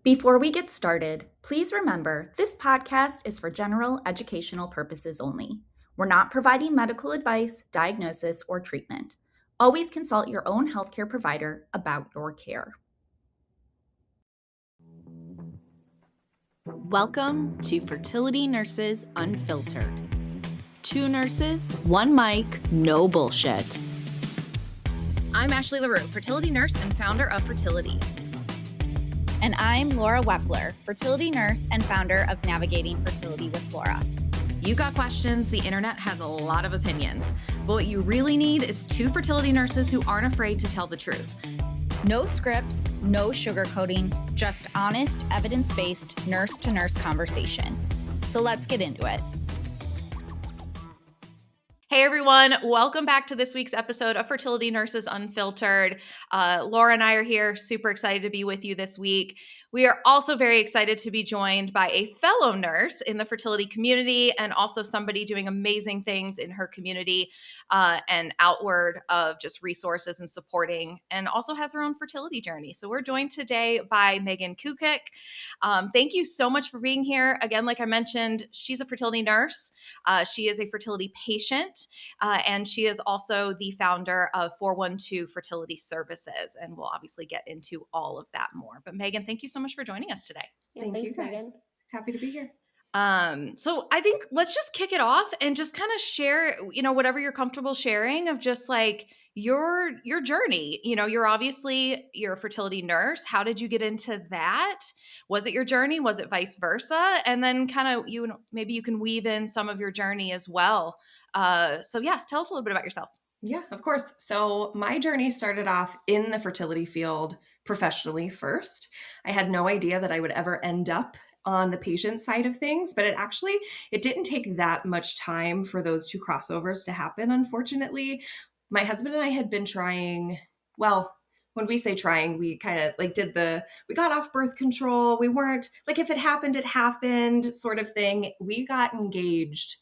Before we get started, please remember this podcast is for general educational purposes only. We're not providing medical advice, diagnosis, or treatment. Always consult your own healthcare provider about your care. Welcome to Fertility Nurses Unfiltered. 2 nurses, 1 mic, no bullshit. I'm Ashlee LaRue, fertility nurse and founder of Fertilities. And I'm Laura Wepler, fertility nurse and founder of Navigating Fertility with Laura. You got questions, the internet has a lot of opinions, but what you really need is 2 fertility nurses who aren't afraid to tell the truth. No scripts, no sugarcoating, just honest, evidence-based nurse-to-nurse conversation. So let's get into it. Hey everyone, welcome back to this week's episode of Fertility Nurses Unfiltered. Laura and I are here, super excited to be with you this week. We are also very excited to be joined by a fellow nurse in the fertility community and also somebody doing amazing things in her community and outward of just resources and supporting, and also has her own fertility journey. So we're joined today by Megan Kukic. Thank you so much for being here. Again, like I mentioned, she's a fertility nurse. She is a fertility patient, and she is also the founder of 412 Fertility Services. And we'll obviously get into all of that more. But Megan, thank you so much for joining us today. Thank you, guys. Megan. Happy to be here. So I think let's just kick it off and just kind of share, whatever you're comfortable sharing of just like your journey. You're a fertility nurse. How did you get into that? Was it your journey? Was it vice versa? And then kind of maybe you can weave in some of your journey as well. So yeah, tell us a little bit about yourself. Yeah, of course. So my journey started off in the fertility field professionally first. I had no idea that I would ever end up on the patient side of things, but it didn't take that much time for those 2 crossovers to happen. Unfortunately, my husband and I had been trying, well, when we say trying, we kind of we got off birth control. We weren't like, if it happened sort of thing. We got engaged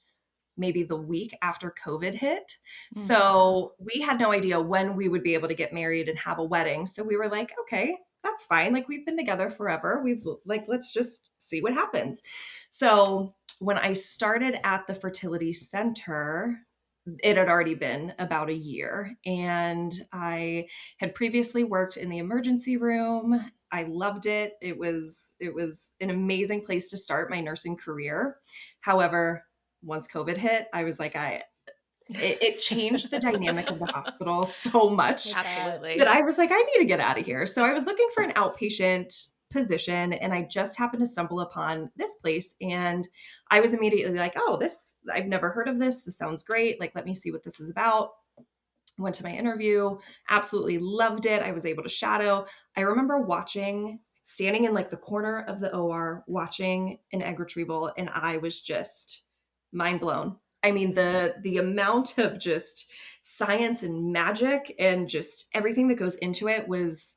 maybe the week after COVID hit. Mm-hmm. So we had no idea when we would be able to get married and have a wedding. So we were like, okay, that's fine. Like, we've been together forever. Let's just see what happens. So when I started at the fertility center, it had already been about a year, and I had previously worked in the emergency room. I loved it. It was an amazing place to start my nursing career. However, once COVID hit, I was like, it changed the dynamic of the hospital so much. Absolutely. That I was like, I need to get out of here. So I was looking for an outpatient position, and I just happened to stumble upon this place, and I was immediately like, oh, I've never heard of this. This sounds great. Like, let me see what this is about. Went to my interview, absolutely loved it. I was able to shadow. I remember standing in like the corner of the OR, watching an egg retrieval, and I was just mind blown. I mean, the amount of just science and magic and just everything that goes into it was,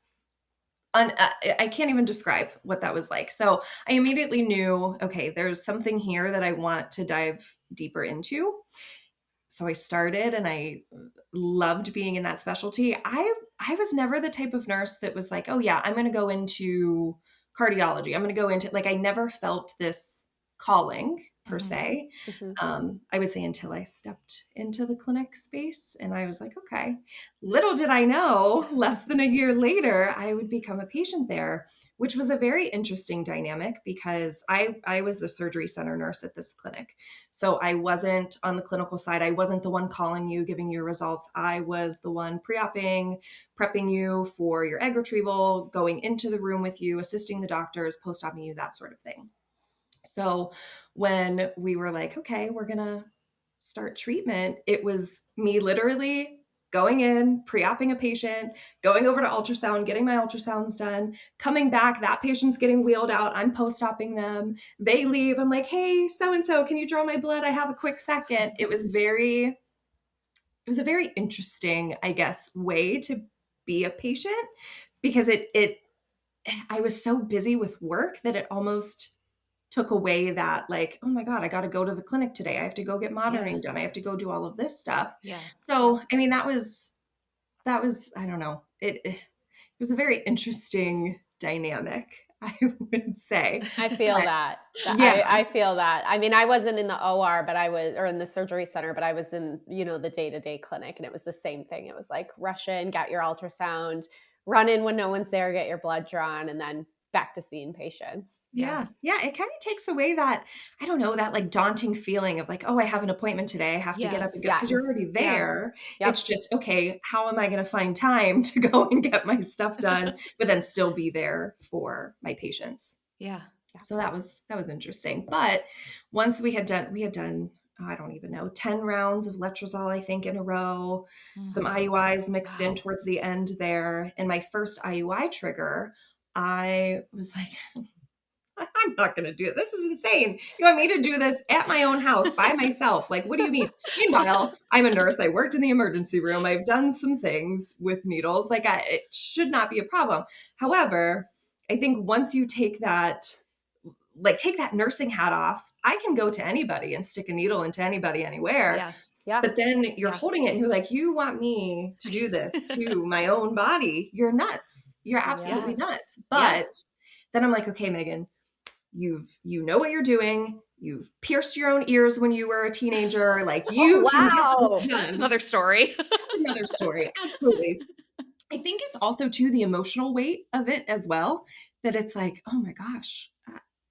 I can't even describe what that was like. So I immediately knew, okay, there's something here that I want to dive deeper into. So I started, and I loved being in that specialty. I was never the type of nurse that was like, oh yeah, I'm going to go into cardiology. I'm going to go into, like, I never felt this calling per se. Mm-hmm. I would say until I stepped into the clinic space, and I was like, okay, little did I know, less than a year later, I would become a patient there, which was a very interesting dynamic because I was a surgery center nurse at this clinic. So I wasn't on the clinical side. I wasn't the one calling you, giving you results. I was the one pre-opping, prepping you for your egg retrieval, going into the room with you, assisting the doctors, post-opping you, that sort of thing. So when we were like, okay, we're going to start treatment, it was me literally going in, pre-opping a patient, going over to ultrasound, getting my ultrasounds done, coming back, that patient's getting wheeled out, I'm post-opping them, they leave, I'm like, hey, so-and-so, can you draw my blood? I have a quick second. It was a very interesting, I guess, way to be a patient, because I was so busy with work that it almost took away that, like, oh my God, I got to go to the clinic today. I have to go get monitoring done. I have to go do all of this stuff. Yeah. So, I mean, that was, I don't know. It was a very interesting dynamic. I would say. I feel But that. yeah. I feel that. I mean, I wasn't in the OR, but or in the surgery center, but I was in, the day-to-day clinic, and it was the same thing. It was like rush in, get your ultrasound, run in when no one's there, get your blood drawn, and then back to seeing patients. Yeah. Yeah. It kind of takes away that, I don't know, that like daunting feeling of like, oh, I have an appointment today. I have to get up and go, because you're already there. Yep. It's just, okay, how am I going to find time to go and get my stuff done, but then still be there for my patients? Yeah. So that was interesting. But once we had done, I don't even know, 10 rounds of letrozole, I think, in a row, some IUIs mixed in towards the end there. And my first IUI trigger, I was like, I'm not going to do it. This is insane. You want me to do this at my own house by myself? Like, what do you mean? Meanwhile, I'm a nurse. I worked in the emergency room. I've done some things with needles. Like, it should not be a problem. However, I think once you take that nursing hat off, I can go to anybody and stick a needle into anybody anywhere. Yeah. Yeah. But then you're holding it and you're like, you want me to do this to my own body? You're nuts. You're absolutely nuts. But then I'm like, okay, Megan, you know what you're doing. You've pierced your own ears when you were a teenager. Like you can get this done. That's another story. That's another story. Absolutely. I think it's also too the emotional weight of it as well, that it's like, oh my gosh,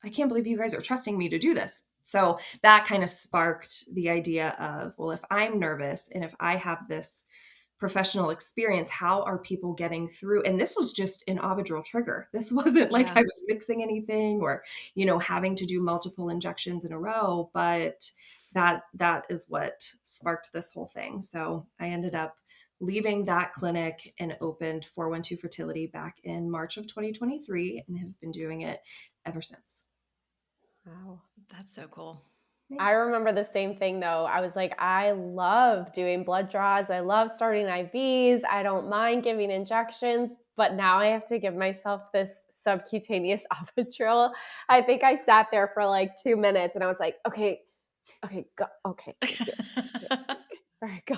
I can't believe you guys are trusting me to do this. So that kind of sparked the idea of, well, if I'm nervous and if I have this professional experience, how are people getting through? And this was just an epidural trigger. This wasn't like I was mixing anything or, having to do multiple injections in a row, but that is what sparked this whole thing. So I ended up leaving that clinic and opened 412 Fertility back in March of 2023 and have been doing it ever since. Wow. That's so cool. I remember the same thing though. I was like, I love doing blood draws. I love starting IVs. I don't mind giving injections, but now I have to give myself this subcutaneous epidural. I think I sat there for like 2 minutes and I was like, okay, go. Okay. All right, go.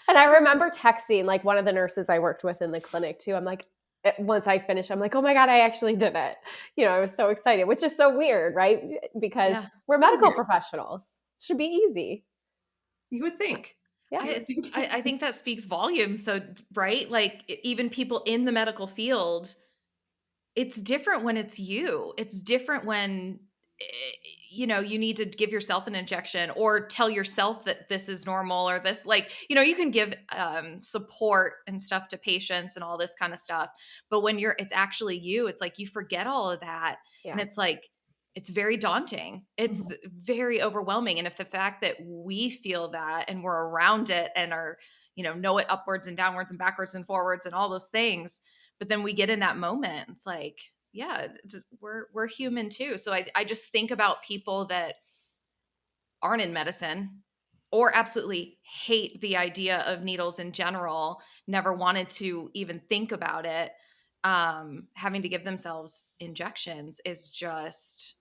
And I remember texting like one of the nurses I worked with in the clinic too. I'm like, once I finished, I'm like, oh my God, I actually did it. I was so excited, which is so weird, right? Because we're medical professionals. It should be easy. You would think. Yeah. I think that speaks volumes though, right? Like even people in the medical field, it's different when it's you. It's different when you need to give yourself an injection or tell yourself that this is normal or this, like, you can give support and stuff to patients and all this kind of stuff. But when it's actually you, it's like you forget all of that. And it's like, it's very daunting. It's very overwhelming. And if the fact that we feel that and we're around it and are, know it upwards and downwards and backwards and forwards and all those things, but then we get in that moment, it's like, yeah, we're human too. So I just think about people that aren't in medicine or absolutely hate the idea of needles in general, never wanted to even think about it. Having to give themselves injections is just,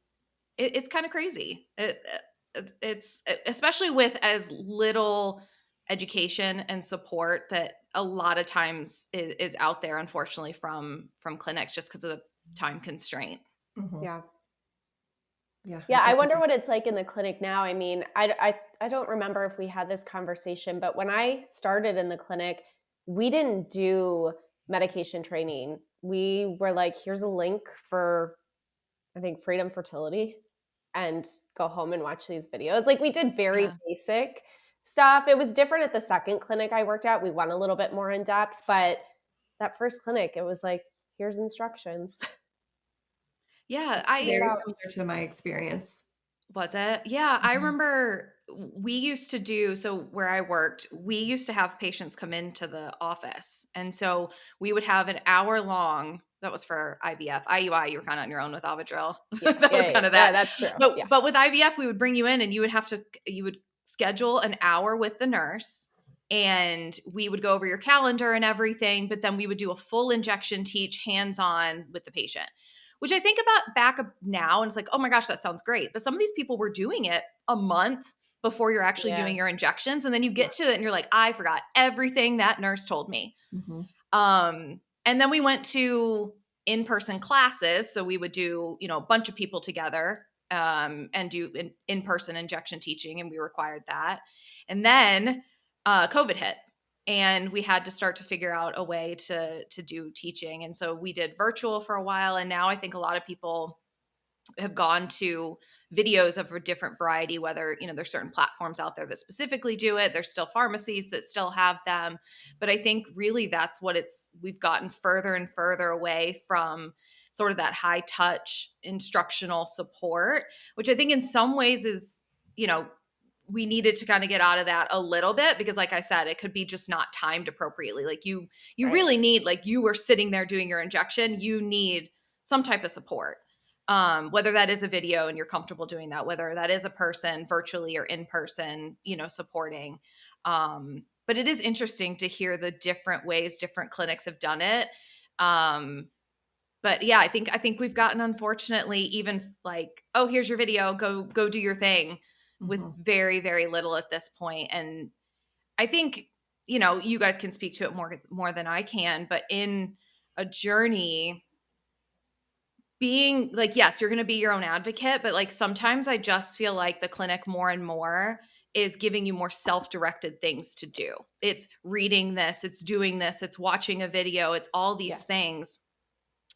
it's kind of crazy. It's especially with as little education and support that a lot of times is out there, unfortunately, from clinics just because of the time constraint. Yeah. I wonder what it's like in the clinic now. I mean, I don't remember if we had this conversation, but when I started in the clinic, we didn't do medication training. We were like, here's a link for, I think, Freedom Fertility, and go home and watch these videos. Like we did very basic stuff. It was different at the second clinic I worked at. We went a little bit more in depth, but that first clinic, it was like, here's instructions. Yeah. It's very similar to my experience. Was it? Yeah. I remember we used to do, so where I worked, we used to have patients come into the office. And so we would have an hour long, that was for IVF. IUI, you were kind of on your own with Avidril. That was kind of that. Yeah, that's true. But with IVF, we would bring you in and you would schedule an hour with the nurse and we would go over your calendar and everything. But then we would do a full injection teach hands-on with the patient, which I think about back up now and it's like, oh my gosh, that sounds great. But some of these people were doing it a month before you're actually doing your injections. And then you get to it and you're like, I forgot everything that nurse told me. And then we went to in-person classes. So we would do, a bunch of people together and do in-person injection teaching, and we required that. And then COVID hit, and we had to start to figure out a way to do teaching. And so we did virtual for a while, and now I think a lot of people have gone to videos of a different variety, whether, there's certain platforms out there that specifically do it. There's still pharmacies that still have them. But I think really that's what we've gotten further and further away from sort of that high touch instructional support, which I think in some ways is, we needed to kind of get out of that a little bit, because like I said, it could be just not timed appropriately. Like you Right. really need, like you were sitting there doing your injection, you need some type of support. Whether that is a video and you're comfortable doing that, whether that is a person virtually or in person, supporting. But it is interesting to hear the different ways different clinics have done it. But yeah, I think we've gotten, unfortunately, even like, oh, here's your video, go do your thing, with very, very little at this point. And I think, you guys can speak to it more than I can, but in a journey, being like, yes, you're going to be your own advocate, but like sometimes I just feel like the clinic more and more is giving you more self-directed things to do. It's reading this, it's doing this, it's watching a video, it's all these things.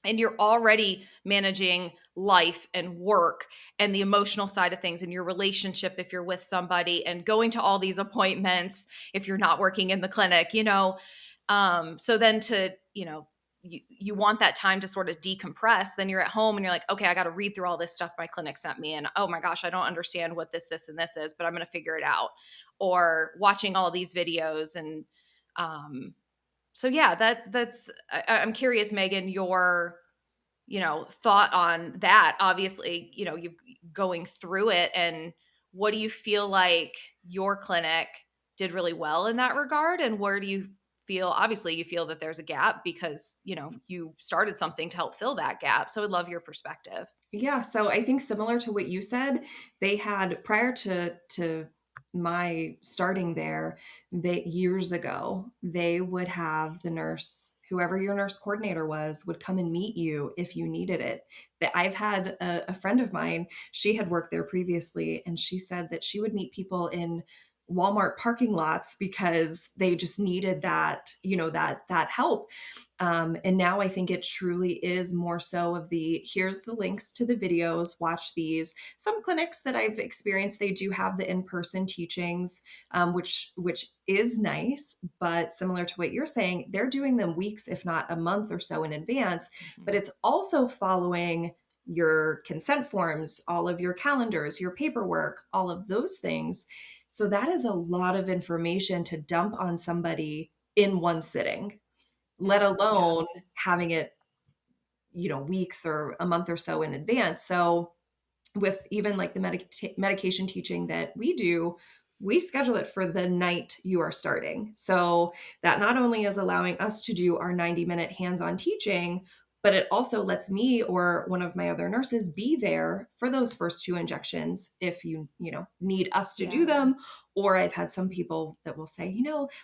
And you're already managing life and work and the emotional side of things and your relationship if you're with somebody, and going to all these appointments if you're not working in the clinic, so then to, you want that time to sort of decompress. Then you're at home and you're like, okay, I got to read through all this stuff my clinic sent me. And oh my gosh, I don't understand what this, and this is, but I'm going to figure it out. Or watching all these videos. And so yeah, I'm curious, Megan, your, thought on that. Obviously, you going through it, and what do you feel like your clinic did really well in that regard? And where do you feel, obviously you feel that there's a gap because, you started something to help fill that gap. So I'd love your perspective. Yeah, so I think similar to what you said, they had, prior to my starting there, that years ago, they would have the nurse, whoever your nurse coordinator was, would come and meet you if you needed it. That I've had a friend of mine, she had worked there previously, and she said that she would meet people in Walmart parking lots because they just needed that, that help. And now I think it truly is more so of the, here's the links to the videos, watch these. Some clinics that I've experienced, they do have the in-person teachings, which is nice, but similar to what you're saying, they're doing them weeks, if not a month or so in advance. But it's also following your consent forms, all of your calendars, your paperwork, all of those things. So that is a lot of information to dump on somebody in one sitting, let alone having it, weeks or a month or so in advance. So with even like the medication teaching that we do, we schedule it for the night you are starting. So that not only is allowing us to do our 90-minute hands-on teaching, but it also lets me or one of my other nurses be there for those first 2 injections if you need us to do them. Or I've had some people that will say,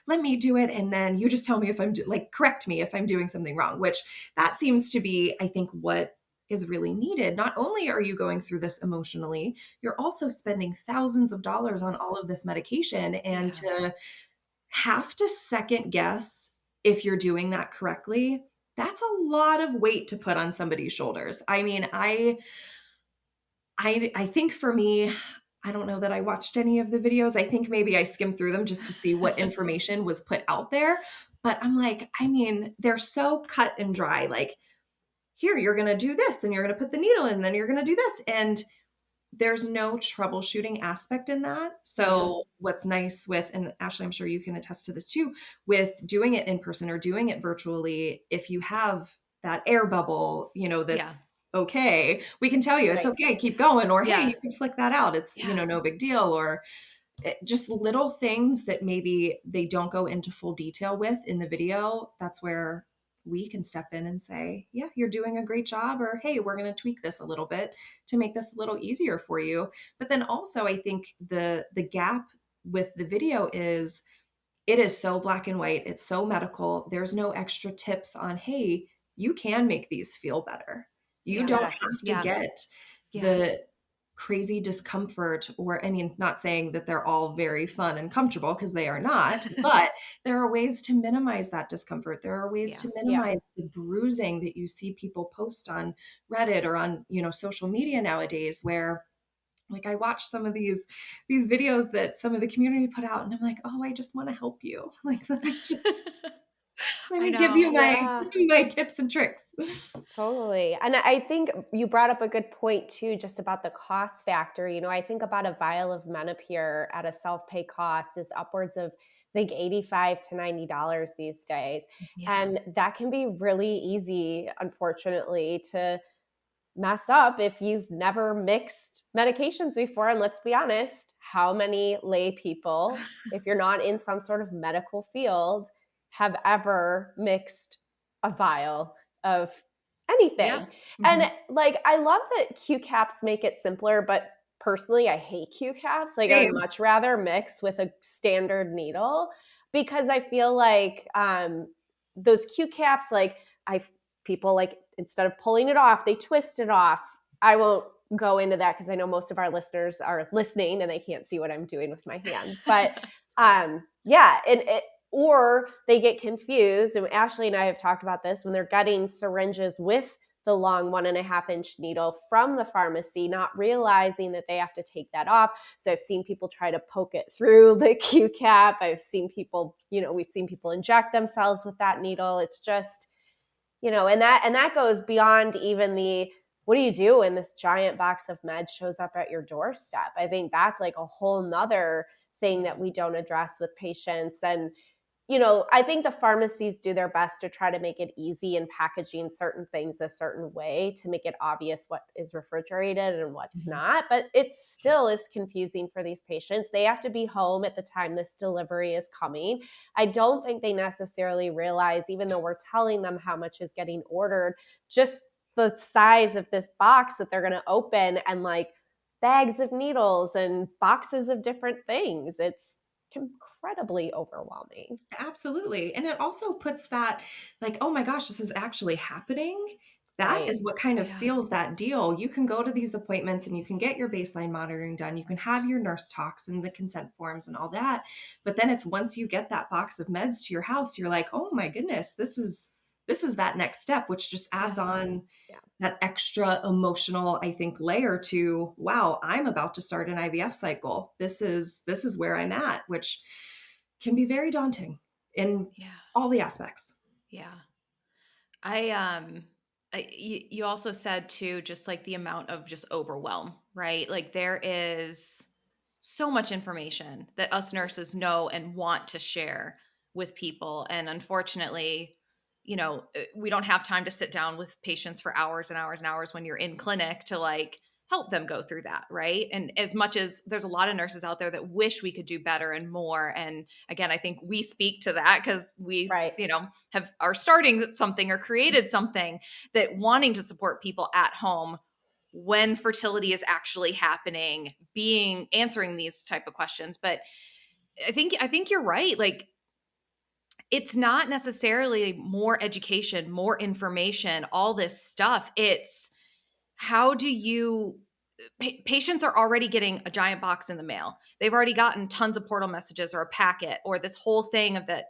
let me do it, and then you just tell me if I'm correct me if I'm doing something wrong, which that seems to be, I think, what is really needed. Not only are you going through this emotionally, you're also spending thousands of dollars on all of this medication, and to have to second guess if you're doing that correctly, that's a lot of weight to put on somebody's shoulders. I mean, I think for me, I don't know that I watched any of the videos. I think maybe I skimmed through them just to see what information was put out there. But I'm like, I mean, they're so cut and dry. Like, here, you're going to do this, and you're going to put the needle in, and then you're going to do this. And there's no troubleshooting aspect in that. So what's nice with, and Ashlee, I'm sure you can attest to this too, with doing it in person or doing it virtually, if you have that air bubble, that's okay, we can tell you it's okay, keep going, or hey, you can flick that out. It's, no big deal. Or just little things that maybe they don't go into full detail with in the video. That's where we can step in and say, yeah, you're doing a great job, or hey, we're going to tweak this a little bit to make this a little easier for you. But then also, I think the gap with the video is, it is so black and white. It's so medical. There's no extra tips on, hey, you can make these feel better. You don't Yes. have to get Yeah. the crazy discomfort, or I mean, not saying that they're all very fun and comfortable, because they are not, but there are ways to minimize that discomfort. There are ways to minimize the bruising that you see people post on Reddit or on, social media nowadays, where like I watch some of these videos that some of the community put out, and I'm like, oh, I just want to help you. Like, let me I give you know. my tips and tricks. Totally. And I think you brought up a good point too, just about the cost factor. I think about a vial of Menopur at a self-pay cost is upwards of, I think, $85 to $90 these days. Yeah. And that can be really easy, unfortunately, to mess up if you've never mixed medications before. And let's be honest, how many lay people, if you're not in some sort of medical field, have ever mixed a vial of anything? Yeah. And like, I love that Q caps make it simpler, but personally, I hate Q caps. Like, I would much rather mix with a standard needle, because I feel like those Q caps, like people, like, instead of pulling it off, they twist it off. I won't go into that because I know most of our listeners are listening and they can't see what I'm doing with my hands. But or they get confused. And Ashlee and I have talked about this when they're getting syringes with the long 1.5-inch needle from the pharmacy, not realizing that they have to take that off. So I've seen people try to poke it through the Q cap. I've seen people, we've seen people inject themselves with that needle. It's just, and that goes beyond even the, what do you do when this giant box of meds shows up at your doorstep? I think that's like a whole nother thing that we don't address with patients. And, I think the pharmacies do their best to try to make it easy in packaging certain things a certain way to make it obvious what is refrigerated and what's not. But it still is confusing for these patients. They have to be home at the time this delivery is coming. I don't think they necessarily realize, even though we're telling them how much is getting ordered, just the size of this box that they're going to open, and like bags of needles and boxes of different things. It's incredibly overwhelming. Absolutely. And it also puts that, like, oh my gosh, this is actually happening. That is what kind of seals that deal. You can go to these appointments and you can get your baseline monitoring done. You can have your nurse talks and the consent forms and all that. But then it's once you get that box of meds to your house, you're like, oh my goodness, this is that next step, which just adds on that extra emotional, I think, layer to, wow, I'm about to start an IVF cycle. This is where I'm at, which can be very daunting in all the aspects. Yeah. You also said too, just like the amount of just overwhelm, right? Like there is so much information that us nurses know and want to share with people. And unfortunately, we don't have time to sit down with patients for hours and hours and hours when you're in clinic to like help them go through that, right? And as much as there's a lot of nurses out there that wish we could do better and more, and again, I think we speak to that because we, are starting something or created something that wanting to support people at home when fertility is actually happening, answering these type of questions. But I think you're right. Like, it's not necessarily more education, more information, all this stuff. It's how do you patients are already getting a giant box in the mail. They've already gotten tons of portal messages or a packet or this whole thing of that.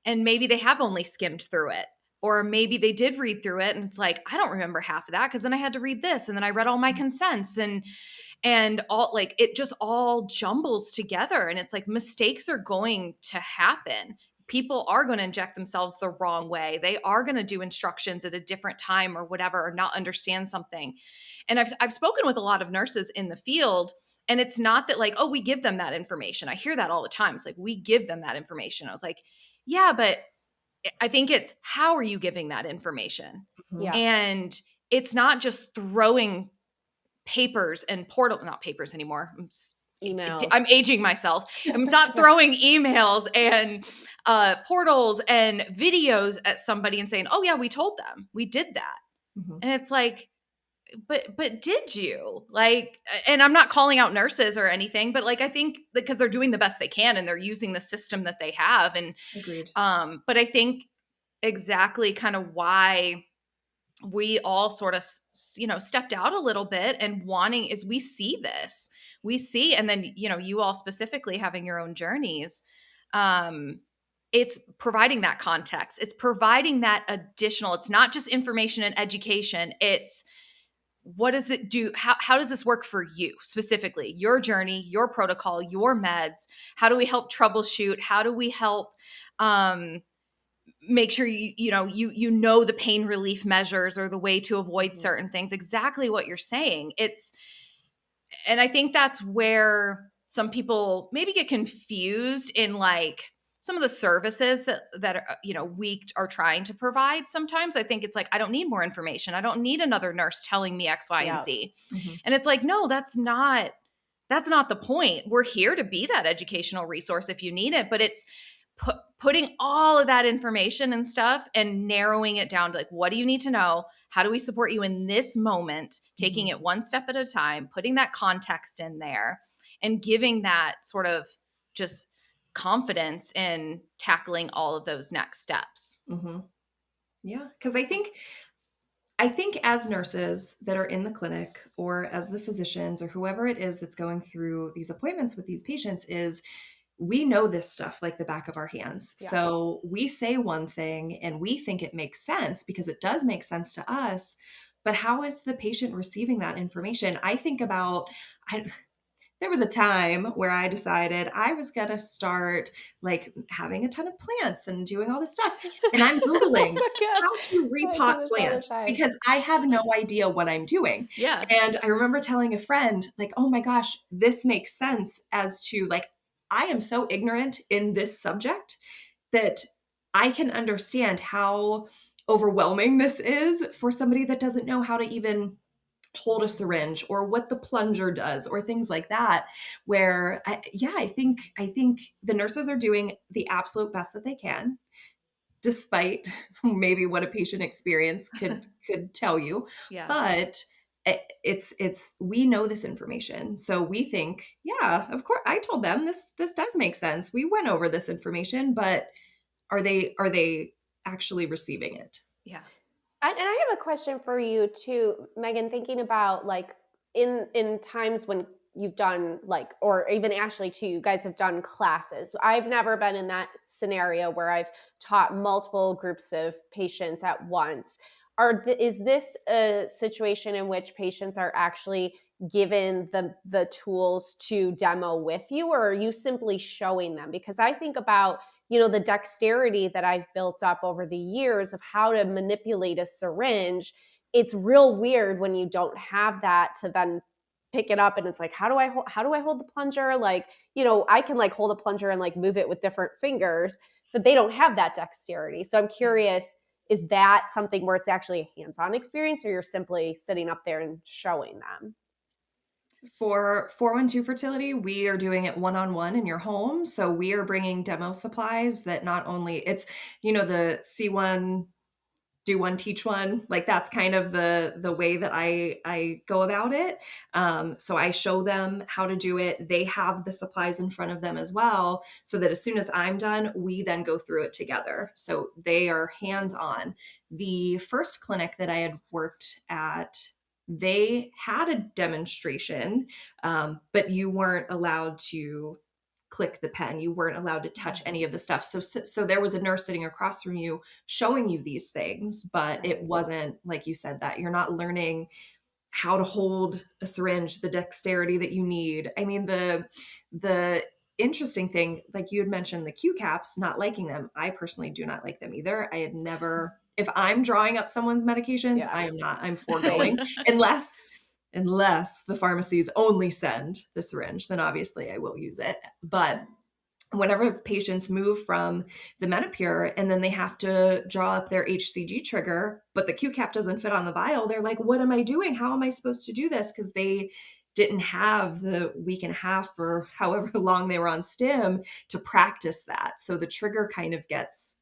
And maybe they have only skimmed through it. Or maybe they did read through it and it's like, I don't remember half of that because then I had to read this and then I read all my consents and all, like, it just all jumbles together. And it's like mistakes are going to happen. People are going to inject themselves the wrong way. They are going to do instructions at a different time or whatever, or not understand something. And I've spoken with a lot of nurses in the field, and it's not that like, oh, we give them that information. I hear that all the time. It's like, we give them that information. I was like, yeah, but I think it's how are you giving that information? Yeah. And it's not just throwing papers and not papers anymore. Emails. I'm aging myself. I'm not throwing emails and portals and videos at somebody and saying, oh yeah, we told them, we did that. And it's like, but did you? Like, and I'm not calling out nurses or anything, but like, I think because they're doing the best they can and they're using the system that they have. And agreed. But I think exactly kind of why we all sort of, stepped out a little bit, and wanting is we see this, and then, you all specifically having your own journeys. It's providing that context. It's providing that additional, it's not just information and education. It's what does it do? How does this work for you specifically? Your journey, your protocol, your meds. How do we help troubleshoot? How do we help make sure you know the pain relief measures or the way to avoid certain things? Exactly what you're saying. And I think that's where some people maybe get confused in like some of the services that are, we are trying to provide. Sometimes I think it's like, I don't need more information. I don't need another nurse telling me X, Y, and Z. And it's like, no, that's not the point. We're here to be that educational resource if you need it, but it's putting all of that information and stuff and narrowing it down to like, what do you need to know? How do we support you in this moment? Taking it one step at a time, putting that context in there, and giving that sort of just confidence in tackling all of those next steps. Yeah, because I think as nurses that are in the clinic, or as the physicians or whoever it is that's going through these appointments with these patients, is we know this stuff like the back of our hands. Yeah. So we say one thing and we think it makes sense because it does make sense to us. But how is the patient receiving that information? I think about, there was a time where I decided I was going to start like having a ton of plants and doing all this stuff. And I'm Googling how to repot plant because I have no idea what I'm doing. Yeah. And I remember telling a friend like, oh my gosh, this makes sense as to like, I am so ignorant in this subject that I can understand how overwhelming this is for somebody that doesn't know how to even hold a syringe or what the plunger does or things like that, where I think the nurses are doing the absolute best that they can, despite maybe what a patient experience could tell you. Yeah. But it's we know this information, so we think, yeah, of course, I told them this does make sense. We went over this information, but are they actually receiving it? Yeah. And I have a question for you too, Megan, thinking about like in times when you've done like, or even Ashlee too, you guys have done classes. I've never been in that scenario where I've taught multiple groups of patients at once. Is this a situation in which patients are actually given the tools to demo with you, or are you simply showing them? Because I think about, the dexterity that I've built up over the years of how to manipulate a syringe. It's real weird when you don't have that to then pick it up, and it's like, how do I hold the plunger? Like, I can like hold a plunger and like move it with different fingers, but they don't have that dexterity. So I'm curious, is that something where it's actually a hands-on experience, or you're simply sitting up there and showing them? For 412 Fertility, we are doing it one-on-one in your home. So we are bringing demo supplies that not only it's, the see one, do one, teach one, like that's kind of the way that I go about it. So I show them how to do it. They have the supplies in front of them as well, so that as soon as I'm done, we then go through it together. So they are hands-on. The first clinic that I had worked at, they had a demonstration, but you weren't allowed to click the pen. You weren't allowed to touch any of the stuff. So there was a nurse sitting across from you showing you these things, but it wasn't, like you said, that you're not learning how to hold a syringe, the dexterity that you need. I mean, the interesting thing, like you had mentioned the Q caps, not liking them. I personally do not like them either. I had never, if I'm drawing up someone's medications, I'm foregoing unless the pharmacies only send the syringe, then obviously I will use it. But whenever patients move from the Menopur and then they have to draw up their HCG trigger, but the Q cap doesn't fit on the vial, they're like, what am I doing? How am I supposed to do this? Because they didn't have the week and a half or however long they were on stim to practice that. So the trigger kind of gets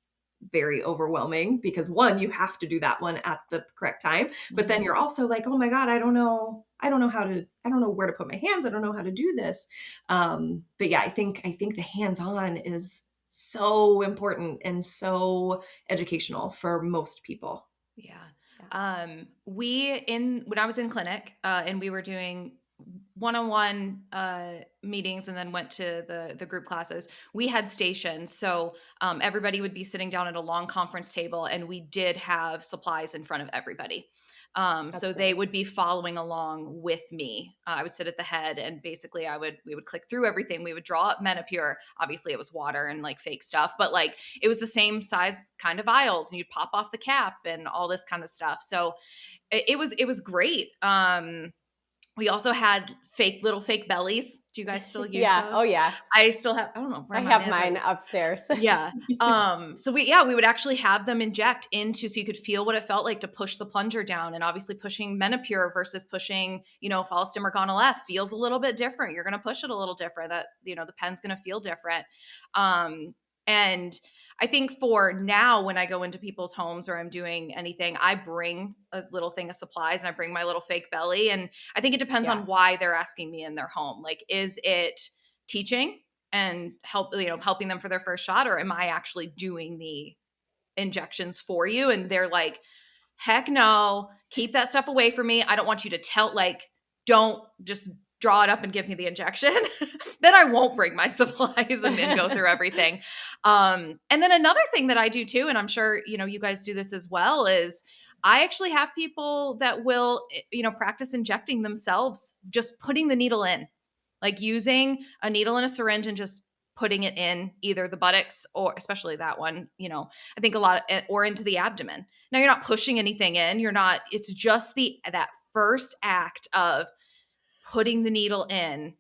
very overwhelming because one, you have to do that one at the correct time, but then you're also like, oh my God, I don't know where to put my hands. I don't know how to do this. But yeah, I think the hands-on is so important and so educational for most people. Yeah. When I was in clinic, and we were doing one-on-one meetings and then went to the group classes, we had stations. So everybody would be sitting down at a long conference table, and we did have supplies in front of everybody. So they nice. would be following along with me. I would sit at the head, and basically we would click through everything. We would draw up Menopur. Obviously it was water and like fake stuff, but like it was the same size kind of vials, and you'd pop off the cap and all this kind of stuff. So it was great. We also had little fake bellies. Do you guys still use Yeah. those? Oh yeah. I still have, I don't know where I mine have is. mine upstairs. Yeah. So we would actually have them inject into, so you could feel what it felt like to push the plunger down. And obviously pushing Menopur versus pushing, Follistim or Gonal-F feels a little bit different. You're going to push it a little different. That, the pen's going to feel different. And I think for now, when I go into people's homes or I'm doing anything, I bring a little thing of supplies, and I bring my little fake belly. And I think it depends on why they're asking me in their home. Like, is it teaching and helping them for their first shot, or am I actually doing the injections for you? And they're like, heck no, keep that stuff away from me. I don't want you to don't just draw it up and give me the injection. Then I won't bring my supplies and go through everything. And then another thing that I do too, and I'm sure, you guys do this as well, is I actually have people that will, practice injecting themselves, just putting the needle in, like using a needle and a syringe and just putting it in either the buttocks, or especially that one, I think or into the abdomen. Now you're not pushing anything in. It's just that first act of putting the needle in.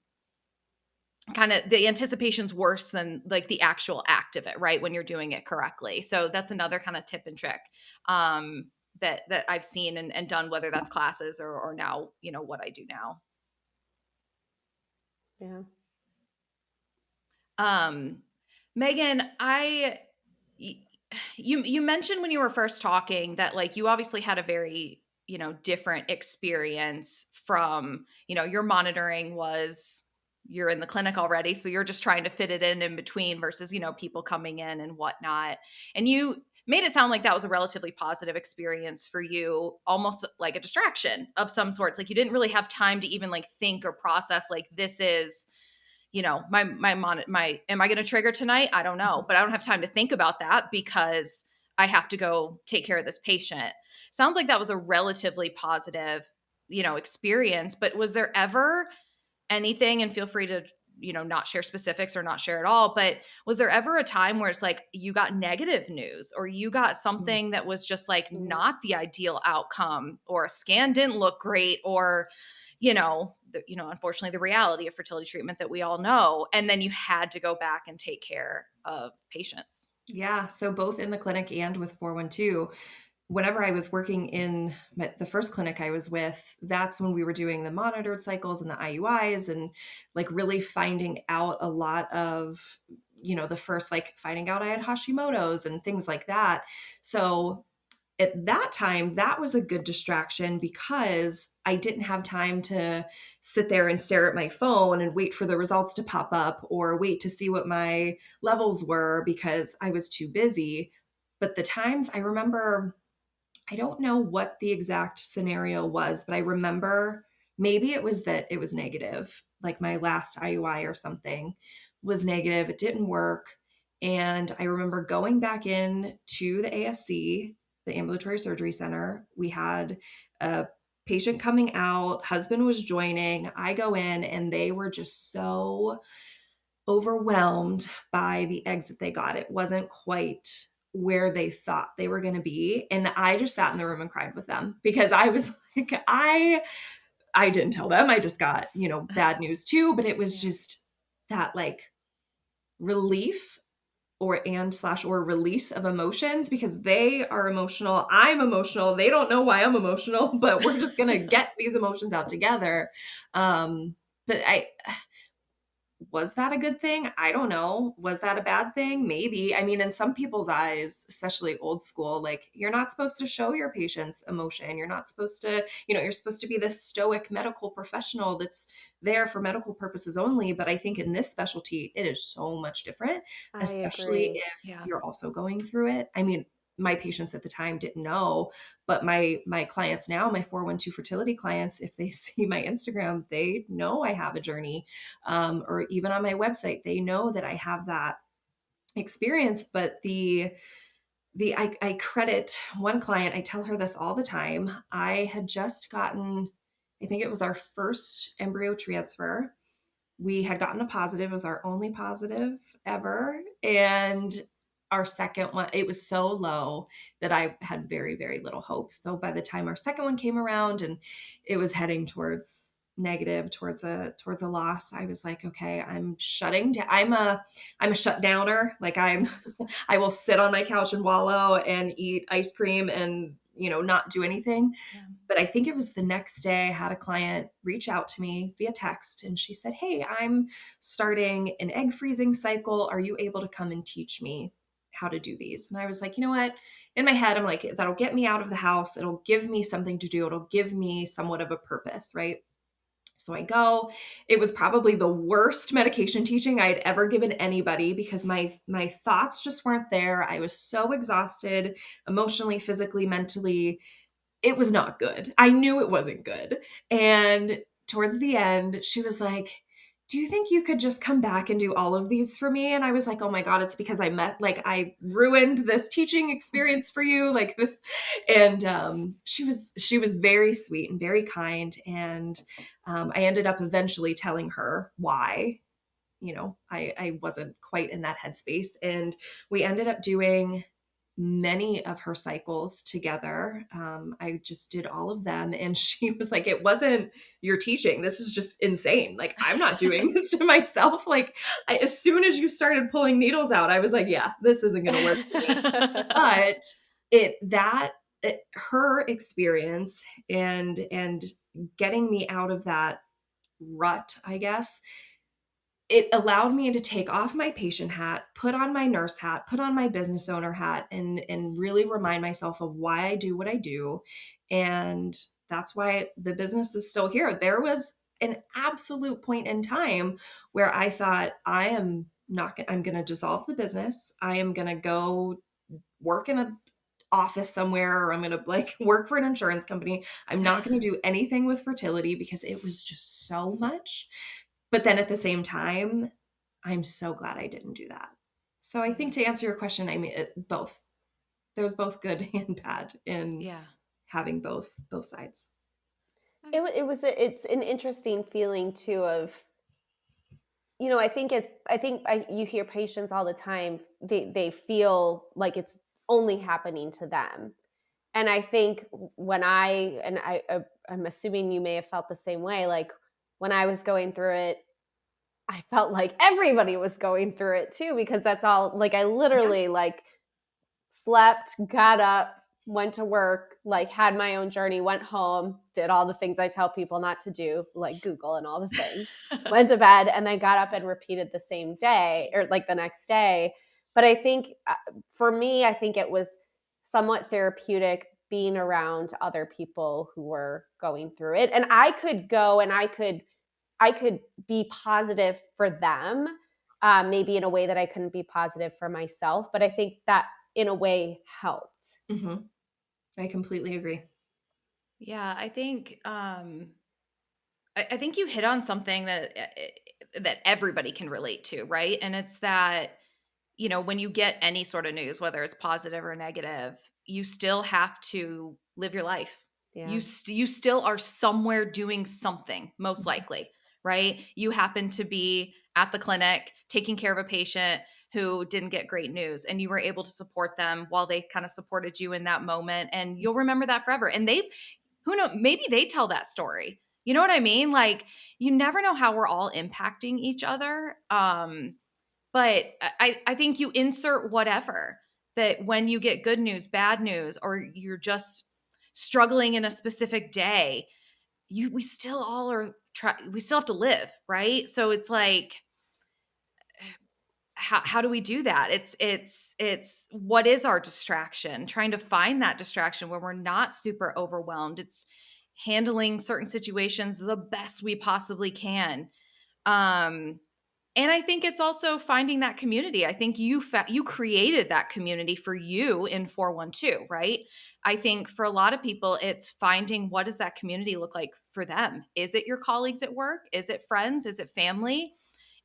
Kind of the anticipation's worse than like the actual act of it, right? When you're doing it correctly. So that's another kind of tip and trick that I've seen and done, whether that's classes or now, what I do now. Yeah. Megan, you mentioned when you were first talking that like you obviously had a very, different experience from, your monitoring was, you're in the clinic already, so you're just trying to fit it in between versus, people coming in and whatnot. And you made it sound like that was a relatively positive experience for you, almost like a distraction of some sorts. Like you didn't really have time to even like think or process like, this is, am I going to trigger tonight? I don't know, but I don't have time to think about that because I have to go take care of this patient. Sounds like that was a relatively positive, experience, but was there ever anything, and feel free to, not share specifics or not share at all, but was there ever a time where it's like you got negative news, or you got something that was just like not the ideal outcome, or a scan didn't look great, or, unfortunately the reality of fertility treatment that we all know, and then you had to go back and take care of patients? Yeah. So both in the clinic and with 412, whenever I was working in the first clinic I was with, that's when we were doing the monitored cycles and the IUIs, and like really finding out a lot of, the first, like finding out I had Hashimoto's and things like that. So at that time, that was a good distraction because I didn't have time to sit there and stare at my phone and wait for the results to pop up or wait to see what my levels were because I was too busy. But the times I remember, I don't know what the exact scenario was, but I remember maybe it was that it was negative. Like my last IUI or something was negative. It didn't work. And I remember going back in to the ASC, the ambulatory surgery center. We had a patient coming out, husband was joining. I go in and they were just so overwhelmed by the eggs that they got. It wasn't quite where they thought they were going to be. And I just sat in the room and cried with them because I was like, I didn't tell them. I just got, bad news too, but it was just that like relief or release of emotions because they are emotional. I'm emotional. They don't know why I'm emotional, but we're just going to get these emotions out together. But was that a good thing? I don't know. Was that a bad thing? Maybe. I mean, in some people's eyes, especially old school, like you're not supposed to show your patients emotion. You're not supposed to, you're supposed to be this stoic medical professional that's there for medical purposes only. But I think in this specialty, it is so much different, especially if you're also going through it. I mean, my patients at the time didn't know, but my clients now, my 412 fertility clients, if they see my Instagram, they know I have a journey, or even on my website, they know that I have that experience. But I credit one client, I tell her this all the time. I had just gotten, I think it was our first embryo transfer. We had gotten a positive. It was our only positive ever. And our second one, it was so low that I had very, very little hope. So by the time our second one came around and it was heading towards negative, towards a loss, I was like, okay, I'm shutting down. I'm a shutdowner. Like I will sit on my couch and wallow and eat ice cream and, not do anything. Yeah. But I think it was the next day I had a client reach out to me via text, and she said, hey, I'm starting an egg freezing cycle. Are you able to come and teach me how to do these? And I was like, you know what? In my head, I'm like, that'll get me out of the house. It'll give me something to do. It'll give me somewhat of a purpose, right? So I go. It was probably the worst medication teaching I had ever given anybody because my thoughts just weren't there. I was so exhausted emotionally, physically, mentally. It was not good. I knew it wasn't good. And towards the end, she was like, do you think you could just come back and do all of these for me? And I was like, oh my God, it's because I ruined this teaching experience for you, like this. And she was very sweet and very kind. And I ended up eventually telling her why, I wasn't quite in that headspace. And we ended up doing many of her cycles together. I just did all of them. And she was like, it wasn't your teaching. This is just insane. Like, I'm not doing this to myself. Like, as soon as you started pulling needles out, I was like, yeah, this isn't going to work for me. But her experience and getting me out of that rut, I guess, it allowed me to take off my patient hat, put on my nurse hat, put on my business owner hat, and really remind myself of why I do what I do. And that's why the business is still here. There was an absolute point in time where I thought, I'm going to dissolve the business. I am going to go work in a office somewhere, or I'm going to work for an insurance company. I'm not going to do anything with fertility because it was just so much. But then at the same time, I'm so glad I didn't do that. So I think to answer your question, I mean, both. There was both good and bad in having both sides. It's an interesting feeling too of, I think you hear patients all the time, they feel like it's only happening to them. And I think I'm assuming you may have felt the same way. Like when I was going through it, I felt like everybody was going through it too, because that's all, like, I literally slept, got up, went to work, had my own journey, went home, did all the things I tell people not to do, like Google and all the things, went to bed, and then got up and repeated the same day or the next day. But I think for me, I think it was somewhat therapeutic being around other people who were going through it. And I could go and I could be positive for them, maybe in a way that I couldn't be positive for myself. But I think that in a way helped. Mm-hmm. I completely agree. Yeah, I think I think you hit on something that everybody can relate to, right? And it's that, when you get any sort of news, whether it's positive or negative, you still have to live your life. Yeah. You still are somewhere doing something, most likely, right? You happen to be at the clinic taking care of a patient who didn't get great news, and you were able to support them while they kind of supported you in that moment. And you'll remember that forever. And who knows, maybe they tell that story. You know what I mean? Like, you never know how we're all impacting each other. But I think you insert whatever, that when you get good news, bad news, or you're just struggling in a specific day, we still all we still have to live, right? So it's like, how do we do that? It's what is our distraction? Trying to find that distraction where we're not super overwhelmed. It's handling certain situations the best we possibly can. And I think it's also finding that community. I think you created that community for you in 412, right? I think for a lot of people, it's finding what does that community look like for them? Is it your colleagues at work? Is it friends? Is it family?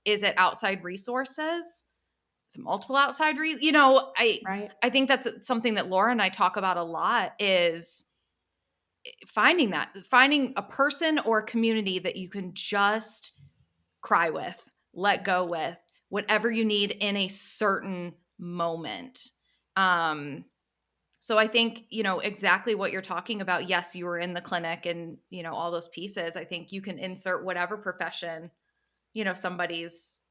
Is it outside resources? Is it multiple outside Right. I think that's something that Laura and I talk about a lot is finding a person or a community that you can just cry with, let go with, whatever you need in a certain moment. So I think, exactly what you're talking about. Yes, you were in the clinic and, all those pieces. I think you can insert whatever profession, somebody's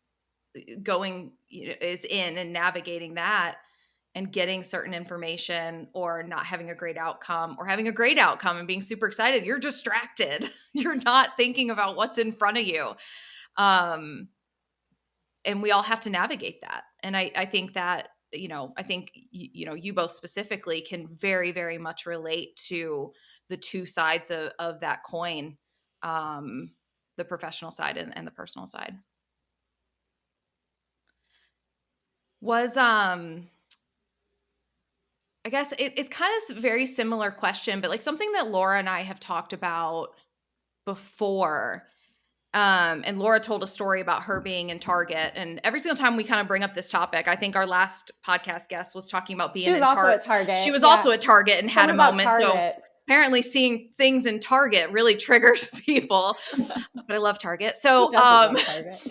going, is in and navigating that and getting certain information or not having a great outcome or having a great outcome and being super excited. You're distracted. You're not thinking about what's in front of you. And we all have to navigate that. And I think that, you both specifically can very, very much relate to the two sides of that coin, the professional side and the personal side. I guess it's kind of a very similar question, but like something that Laura and I have talked about before. And Laura told a story about her being in Target. And every single time we kind of bring up this topic, I think our last podcast guest was talking about being in Target. She was also at Target. She was also at Target and had a moment. Target. So apparently seeing things in Target really triggers people. But I love Target. So, love Target?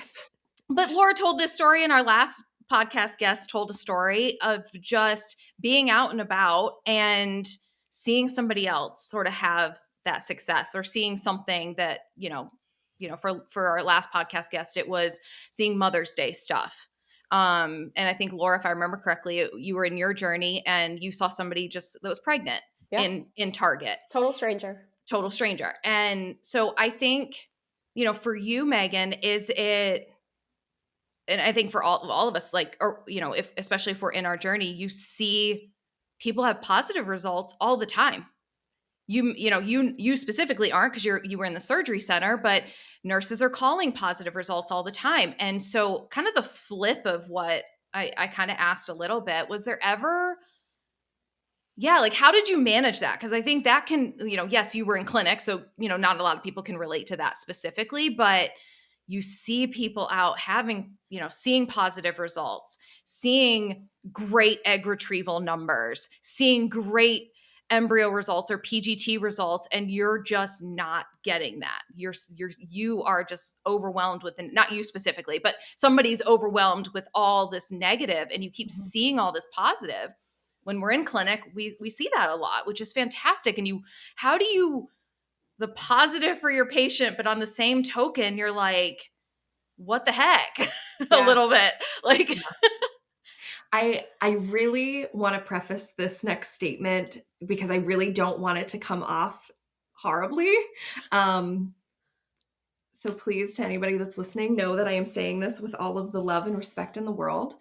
But Laura told this story, and our last podcast guest told a story of just being out and about and seeing somebody else sort of have that success, or seeing something that, for our last podcast guest, it was seeing Mother's Day stuff. And I think, Laura, if I remember correctly, you were in your journey and you saw somebody just that was pregnant in Target. Total stranger. And so I think, for you, Megan, is it, and I think for all of us, like, or, especially if we're in our journey, you see people have positive results all the time. You specifically aren't, because you were in the surgery center, but nurses are calling positive results all the time. And so kind of the flip of what I kind of asked a little bit, was there ever, like, how did you manage that? Because I think that can, yes, you were in clinic, so, not a lot of people can relate to that specifically, but you see people out having, seeing positive results, seeing great egg retrieval numbers, seeing great embryo results or PGT results, and you're just not getting that. You are just overwhelmed with, not you specifically, but somebody's overwhelmed with all this negative, and you keep seeing all this positive. When we're in clinic, we see that a lot, which is fantastic. And how do you, the positive for your patient, but on the same token, you're like, what the heck? A little bit like. I really want to preface this next statement because I really don't want it to come off horribly. So please, to anybody that's listening, know that I am saying this with all of the love and respect in the world.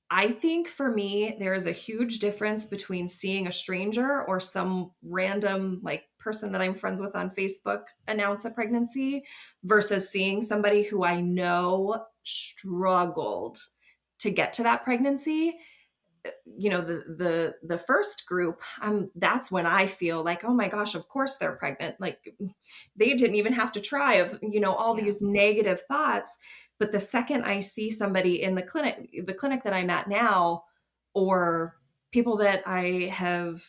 I think for me, there is a huge difference between seeing a stranger or some random person that I'm friends with on Facebook announce a pregnancy versus seeing somebody who I know struggled to get to that pregnancy. The first group, that's when I feel like, oh my gosh, of course they're pregnant. Like, they didn't even have to try, all these negative thoughts. But the second I see somebody in the clinic that I'm at now, or people that I have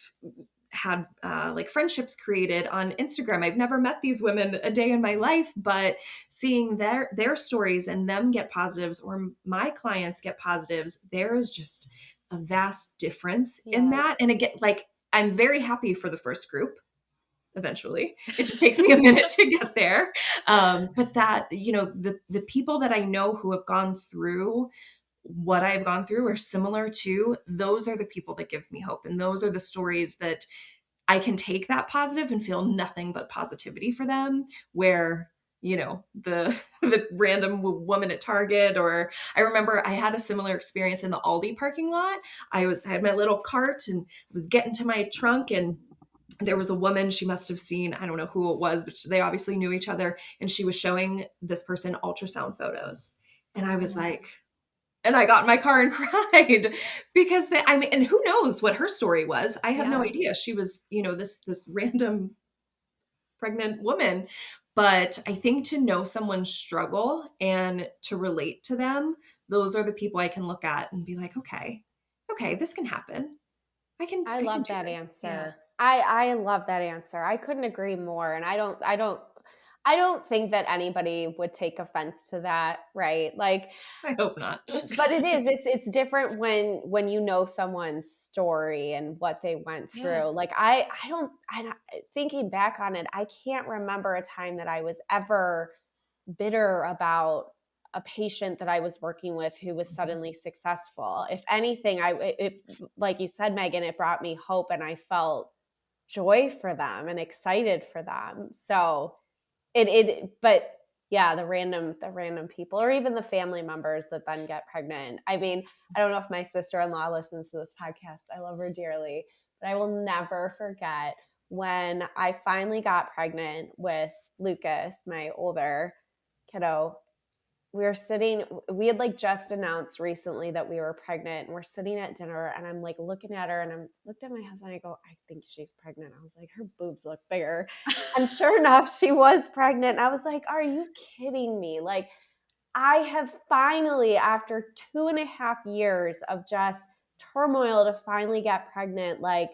had friendships created on Instagram, I've never met these women a day in my life, but seeing their stories and them get positives, or my clients get positives, there is just a vast difference in that. And again, I'm very happy for the first group. Eventually, it just takes me a minute to get there. But that, the people that I know who have gone through what I've gone through or similar to, those are the people that give me hope. And those are the stories that I can take that positive and feel nothing but positivity for them, where, the random woman at Target, or I remember I had a similar experience in the Aldi parking lot. I had my little cart and was getting to my trunk, and there was a woman, she must have seen, I don't know who it was, but they obviously knew each other. And she was showing this person ultrasound photos. And I was like, and I got in my car and cried because and who knows what her story was? I have no idea. She was, this random pregnant woman. But I think to know someone's struggle and to relate to them, those are the people I can look at and be like, okay, this can happen. I can love do that this. answer. I love that answer. I couldn't agree more. And I don't think that anybody would take offense to that, right? Like, I hope not. but it's different when you know someone's story and what they went through. Yeah. Like thinking back on it, I can't remember a time that I was ever bitter about a patient that I was working with who was suddenly successful. If anything, like you said, Megan, it brought me hope, and I felt joy for them and excited for them. So but yeah, the random people, or even the family members that then get pregnant. I mean, I don't know if my sister-in-law listens to this podcast. I love her dearly, but I will never forget when I finally got pregnant with Lucas, my older kiddo. We had like just announced recently that we were pregnant, and we're sitting at dinner, and I'm like looking at her, and I'm looked at my husband, and I go, I think she's pregnant. I was like, her boobs look bigger. And sure enough, she was pregnant. I was like, are you kidding me? Like, I have finally, after 2.5 years of just turmoil, to finally get pregnant. Like,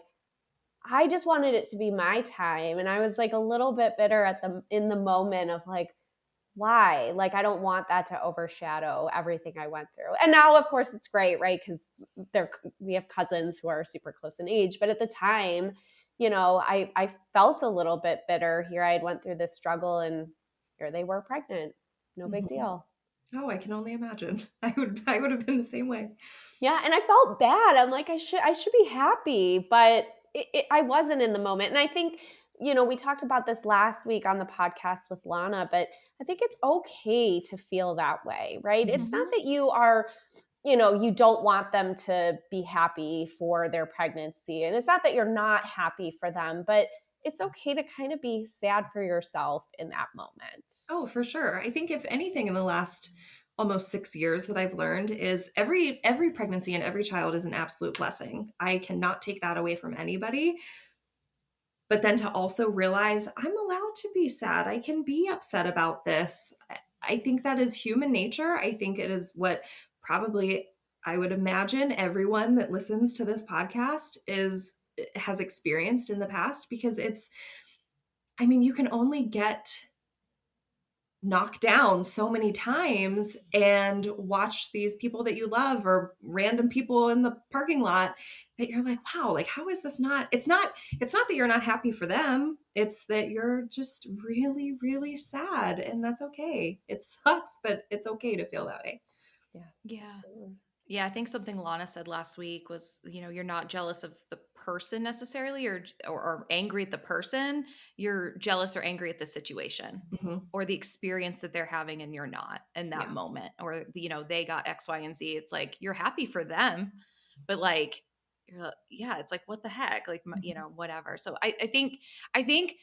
I just wanted it to be my time. And I was like a little bit bitter in the moment of like, why? Like, I don't want that to overshadow everything I went through. And now, of course, it's great, right? Because we have cousins who are super close in age. But at the time, I felt a little bit bitter. Here I had went through this struggle, and here they were pregnant. No big deal. Oh, I can only imagine. I would have been the same way. Yeah, and I felt bad. I'm like, I should be happy, but I wasn't in the moment. And I think, we talked about this last week on the podcast with Lana, but I think it's okay to feel that way, right? It's not that you are, you don't want them to be happy for their pregnancy. And it's not that you're not happy for them, but it's okay to kind of be sad for yourself in that moment. Oh, for sure. I think if anything in the last almost 6 years that I've learned is every pregnancy and every child is an absolute blessing. I cannot take that away from anybody. But then to also realize I'm allowed to be sad. I can be upset about this. I think that is human nature. I think it is what probably I would imagine everyone that listens to this podcast has experienced in the past, because you can only get knocked down so many times and watch these people that you love or random people in the parking lot that you're like, wow, like, how is this not, it's not that you're not happy for them. It's that you're just really, really sad, and that's okay. It sucks, but it's okay to feel that way. Yeah. Absolutely. Yeah, I think something Lana said last week was, you're not jealous of the person necessarily, or angry at the person. You're jealous or angry at the situation or the experience that they're having, and you're not in that moment. Or, they got X, Y, and Z. It's like, you're happy for them, but like, it's like, what the heck? Like, whatever. So I think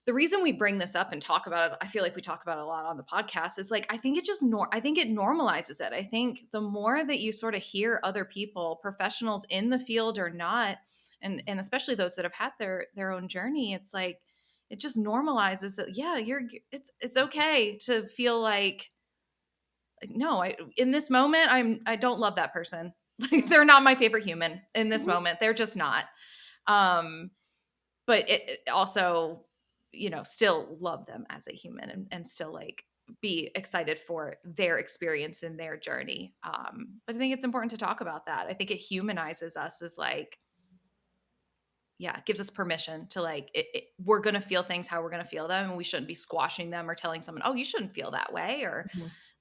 the reason we bring this up and talk about it, I feel like we talk about it a lot on the podcast, is like, I think it normalizes it. I think the more that you sort of hear other people, professionals in the field or not, and especially those that have had their own journey, it's like, it just normalizes that, it's okay to feel like no, in this moment, I don't love that person. Like, they're not my favorite human in this moment. They're just not. But it also, still love them as a human, and still like be excited for their experience and their journey. But I think it's important to talk about that. I think it humanizes us as like, it gives us permission to like, we're going to feel things how we're going to feel them, and we shouldn't be squashing them or telling someone, oh, you shouldn't feel that way. Or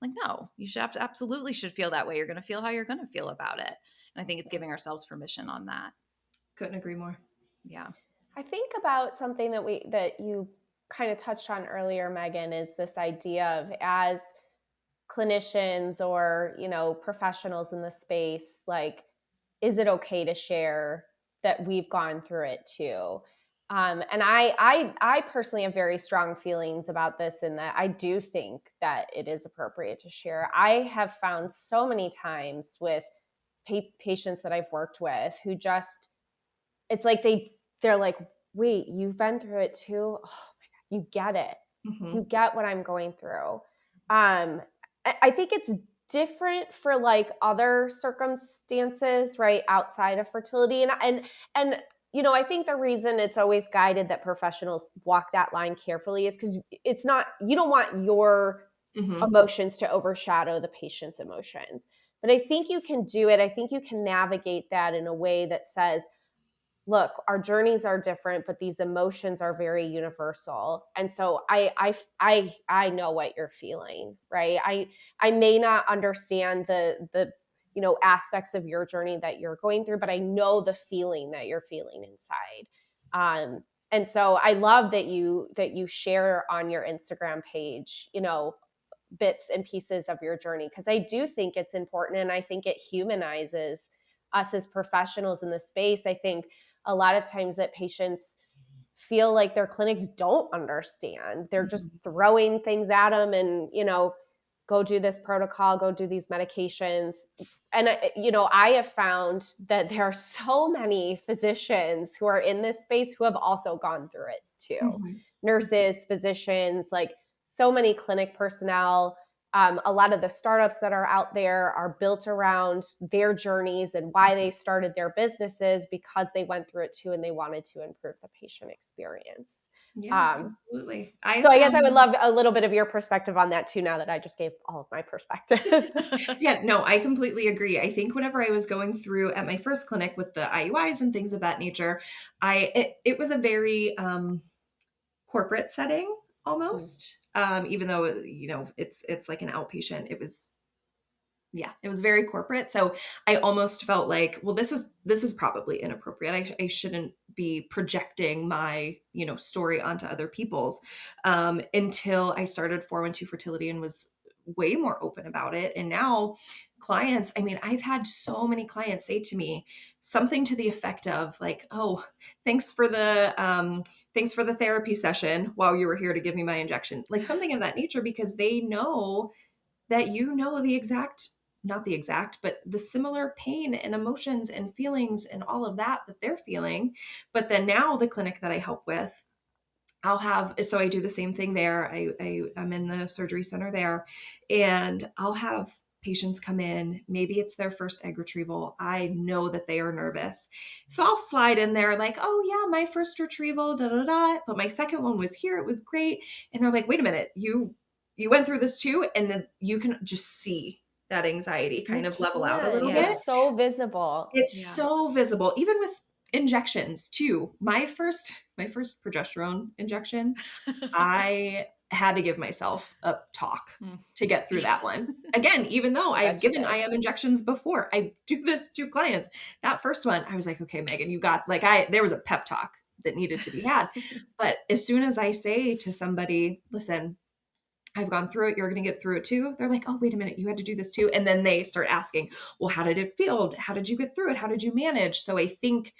like, no, you absolutely should feel that way. You're going to feel how you're going to feel about it. And I think it's giving ourselves permission on that. Couldn't agree more. Yeah. I think about something that you kind of touched on earlier, Megan, is this idea of, as clinicians or, professionals in the space, like, is it okay to share that we've gone through it too? And I personally have very strong feelings about this, in that I do think that it is appropriate to share. I have found so many times with patients that I've worked with who just, it's like they're like, wait, you've been through it too? Oh my God, you get it. Mm-hmm. You get what I'm going through. I think it's different for like other circumstances, right, outside of fertility. And you know, I think the reason it's always guided that professionals walk that line carefully is because it's not, you don't want your Mm-hmm. emotions to overshadow the patient's emotions. But I think you can do it. I think you can navigate that in a way that says, look, our journeys are different, but these emotions are very universal. And so I know what you're feeling, right? I may not understand the you know, aspects of your journey that you're going through, but I know the feeling that you're feeling inside. And so I love that you share on your Instagram page, you know, bits and pieces of your journey, because I do think it's important, and I think it humanizes us as professionals in the space. I think a lot of times that patients feel like their clinics don't understand. They're just throwing things at them and, you know, go do this protocol, go do these medications. And, you know, I have found that there are so many physicians who are in this space who have also gone through it too. Mm-hmm. Nurses, physicians, like so many clinic personnel. A lot of the startups that are out there are built around their journeys and why they started their businesses, because they went through it too and they wanted to improve the patient experience. Yeah, absolutely. I guess I would love a little bit of your perspective on that too, now that I just gave all of my perspective. Yeah, no, I completely agree. I think whenever I was going through at my first clinic with the IUIs and things of that nature, it was a very corporate setting almost. Even though, you know, it's like an outpatient, it was very corporate. So I almost felt like, well, this is probably inappropriate. I shouldn't be projecting my, you know, story onto other people's, until I started 412 Fertility and was way more open about it. And now clients, I mean, I've had so many clients say to me something to the effect of like, oh, thanks for the therapy session while you were here to give me my injection, like something of that nature, because they know that, you know, not the exact, but the similar pain and emotions and feelings and all of that they're feeling. But then now the clinic that I help with, so I do the same thing there. I'm in the surgery center there, and I'll have patients come in. Maybe it's their first egg retrieval. I know that they are nervous. So I'll slide in there like, oh yeah, my first retrieval, da, da, da. But my second one was here. It was great. And they're like, wait a minute, you went through this too? And then you can just see that anxiety kind of level out a little bit. It's so visible. It's so visible, even with injections too. My first progesterone injection, I had to give myself a talk to get through that one. Again, even though I've given IM injections before, I do this to clients. That first one, I was like, okay, Megan, you got, like, there was a pep talk that needed to be had. But as soon as I say to somebody, listen, I've gone through it, you're going to get through it too, they're like, oh, wait a minute, you had to do this too. And then they start asking, well, how did it feel? How did you get through it? How did you manage? So I think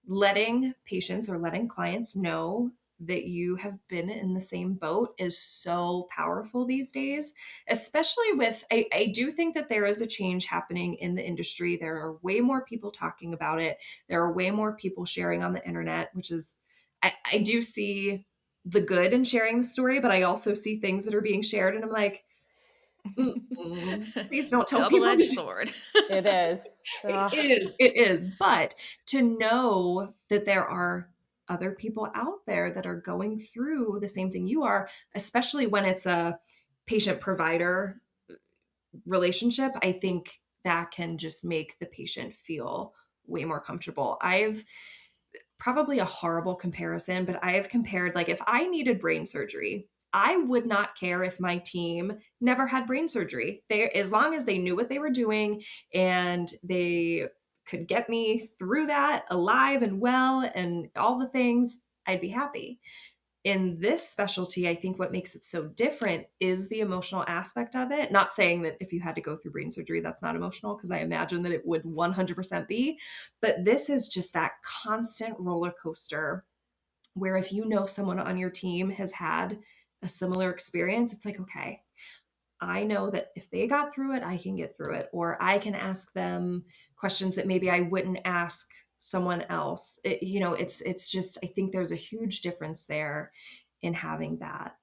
letting patients or letting clients know that you have been in the same boat is so powerful these days, especially with, I do think that there is a change happening in the industry. There are way more people talking about it. There are way more people sharing on the internet, which is, I do see the good in sharing the story, but I also see things that are being shared and I'm like, please don't tell people. Double-edged sword. It is. It is. But to know that there are other people out there that are going through the same thing you are, especially when it's a patient-provider relationship, I think that can just make the patient feel way more comfortable. I've probably a horrible comparison, but I have compared, like, if I needed brain surgery, I would not care if my team never had brain surgery. As long as they knew what they were doing and they could get me through that alive and well and all the things, I'd be happy. In this specialty, I think what makes it so different is the emotional aspect of it. Not saying that if you had to go through brain surgery, that's not emotional, because I imagine that it would 100% be. But this is just that constant roller coaster where if you know someone on your team has had a similar experience, it's like, okay, I know that if they got through it, I can get through it, or I can ask them questions that maybe I wouldn't ask someone else. It's just, I think there's a huge difference there in having that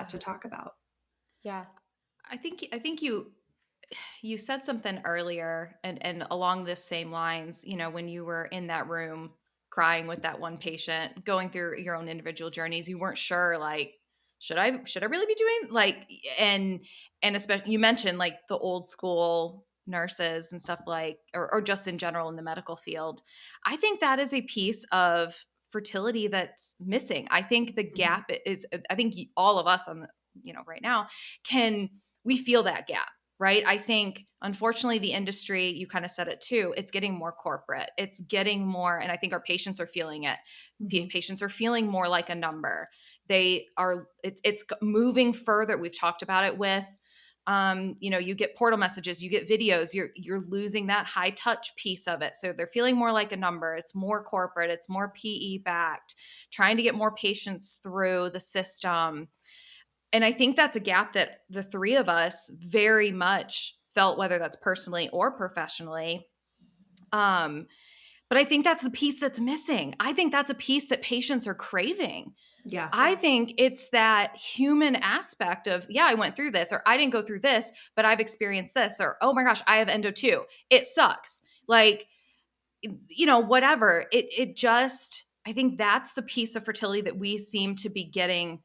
to talk about. Yeah. I think you said something earlier and along this same lines, when you were in that room crying with that one patient, going through your own individual journeys, you weren't sure, like, should I really be doing, like, and especially you mentioned like the old school nurses and stuff, like, or just in general in the medical field. I think that is a piece of fertility that's missing. I think the gap is, I think all of us on the, right now, can we feel that gap, right? I think, unfortunately, the industry, you kind of said it too, it's getting more corporate. It's getting more, and I think our patients are feeling it. Patients are feeling more like a number. It's moving further. We've talked about it with, you get portal messages, you get videos, you're losing that high touch piece of it. So they're feeling more like a number. It's more corporate. It's more PE backed, trying to get more patients through the system. And I think that's a gap that the three of us very much felt, whether that's personally or professionally. But I think that's the piece that's missing. I think that's a piece that patients are craving. Yeah. I think it's that human aspect of, yeah, I went through this, or I didn't go through this, but I've experienced this, or, oh my gosh, I have endo too. It sucks. Like, whatever. It just, I think that's the piece of fertility that we seem to be getting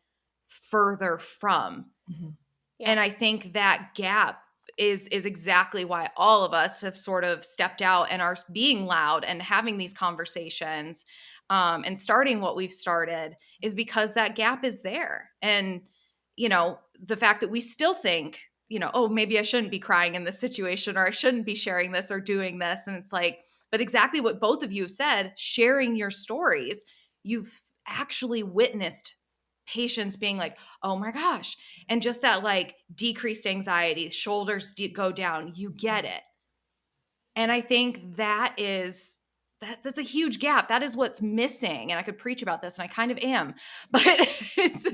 further from. Yeah. And I think that gap is exactly why all of us have sort of stepped out and are being loud and having these conversations, and starting what we've started, is because that gap is there. And, the fact that we still think, oh, maybe I shouldn't be crying in this situation, or I shouldn't be sharing this or doing this. And it's like, but exactly what both of you have said, sharing your stories, you've actually witnessed patients being like, oh my gosh. And just that, like, decreased anxiety, shoulders go down, you get it. And I think that's a huge gap. That is what's missing. And I could preach about this, and I kind of am, but that's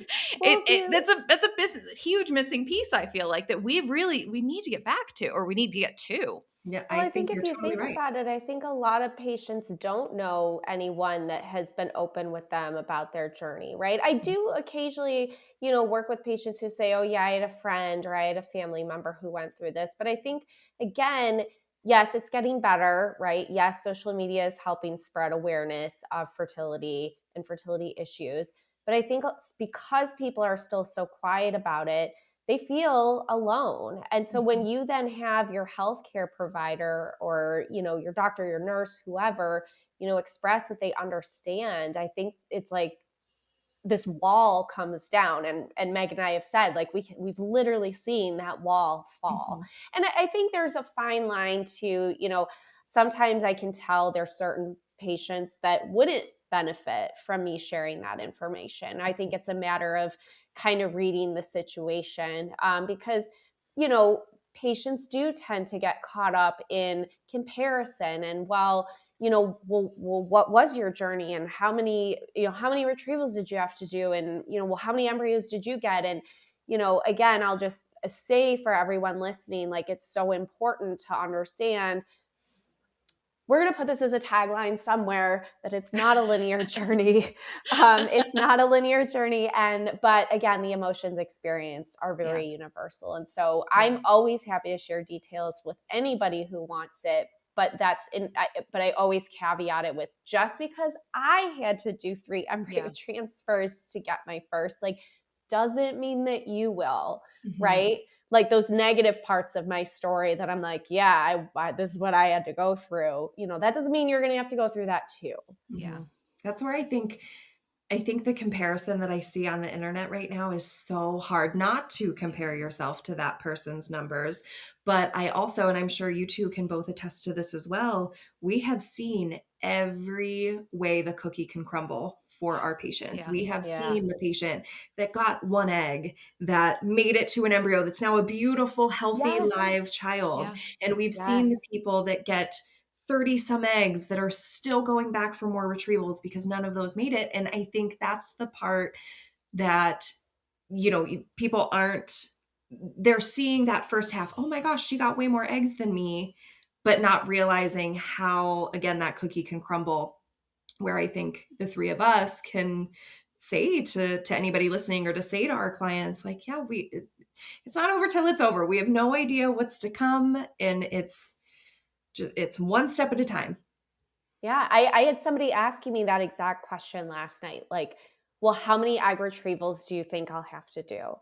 a huge missing piece. I feel like that we need to get back to, or we need to get to. Yeah, Well, I think think if you're you totally think right. about it, I think a lot of patients don't know anyone that has been open with them about their journey, right? I do occasionally, work with patients who say, oh yeah, I had a friend or I had a family member who went through this. But I think, again, yes, it's getting better, right? Yes, social media is helping spread awareness of fertility and fertility issues. But I think it's because people are still so quiet about it, they feel alone. And so when you then have your healthcare provider, or, your doctor, your nurse, whoever, express that they understand, I think it's like this wall comes down. And Meg and I have said, like, we've literally seen that wall fall. And I think there's a fine line to, sometimes I can tell there's certain patients that wouldn't benefit from me sharing that information. I think it's a matter of kind of reading the situation, because, patients do tend to get caught up in comparison and, well, what was your journey, and how many retrievals did you have to do, and, how many embryos did you get? And, again, I'll just say for everyone listening, like, it's so important to understand, we're going to put this as a tagline somewhere, that it's not a linear journey. It's not a linear journey. But again, the emotions experienced are very universal. And so I'm always happy to share details with anybody who wants it. But but I always caveat it with, just because I had to do 3 embryo transfers to get my first, like, doesn't mean that you will, right? Like, those negative parts of my story that I'm like, yeah, this is what I had to go through. That doesn't mean you're going to have to go through that too. Yeah. That's where I think the comparison that I see on the internet right now is so hard, not to compare yourself to that person's numbers. But I also, and I'm sure you two can both attest to this as well, we have seen every way the cookie can crumble for our patients. We have seen the patient that got 1 egg that made it to an embryo that's now a beautiful, healthy, live child. And we've seen the people that get 30 some eggs that are still going back for more retrievals because none of those made it. And I think that's the part that, people they're seeing that first half, oh my gosh, she got way more eggs than me, but not realizing how, again, that cookie can crumble, where I think the three of us can say to anybody listening, or to say to our clients, like, yeah, it's not over till it's over. We have no idea what's to come. And it's one step at a time. Yeah. I had somebody asking me that exact question last night. Like, well, how many egg retrievals do you think I'll have to do?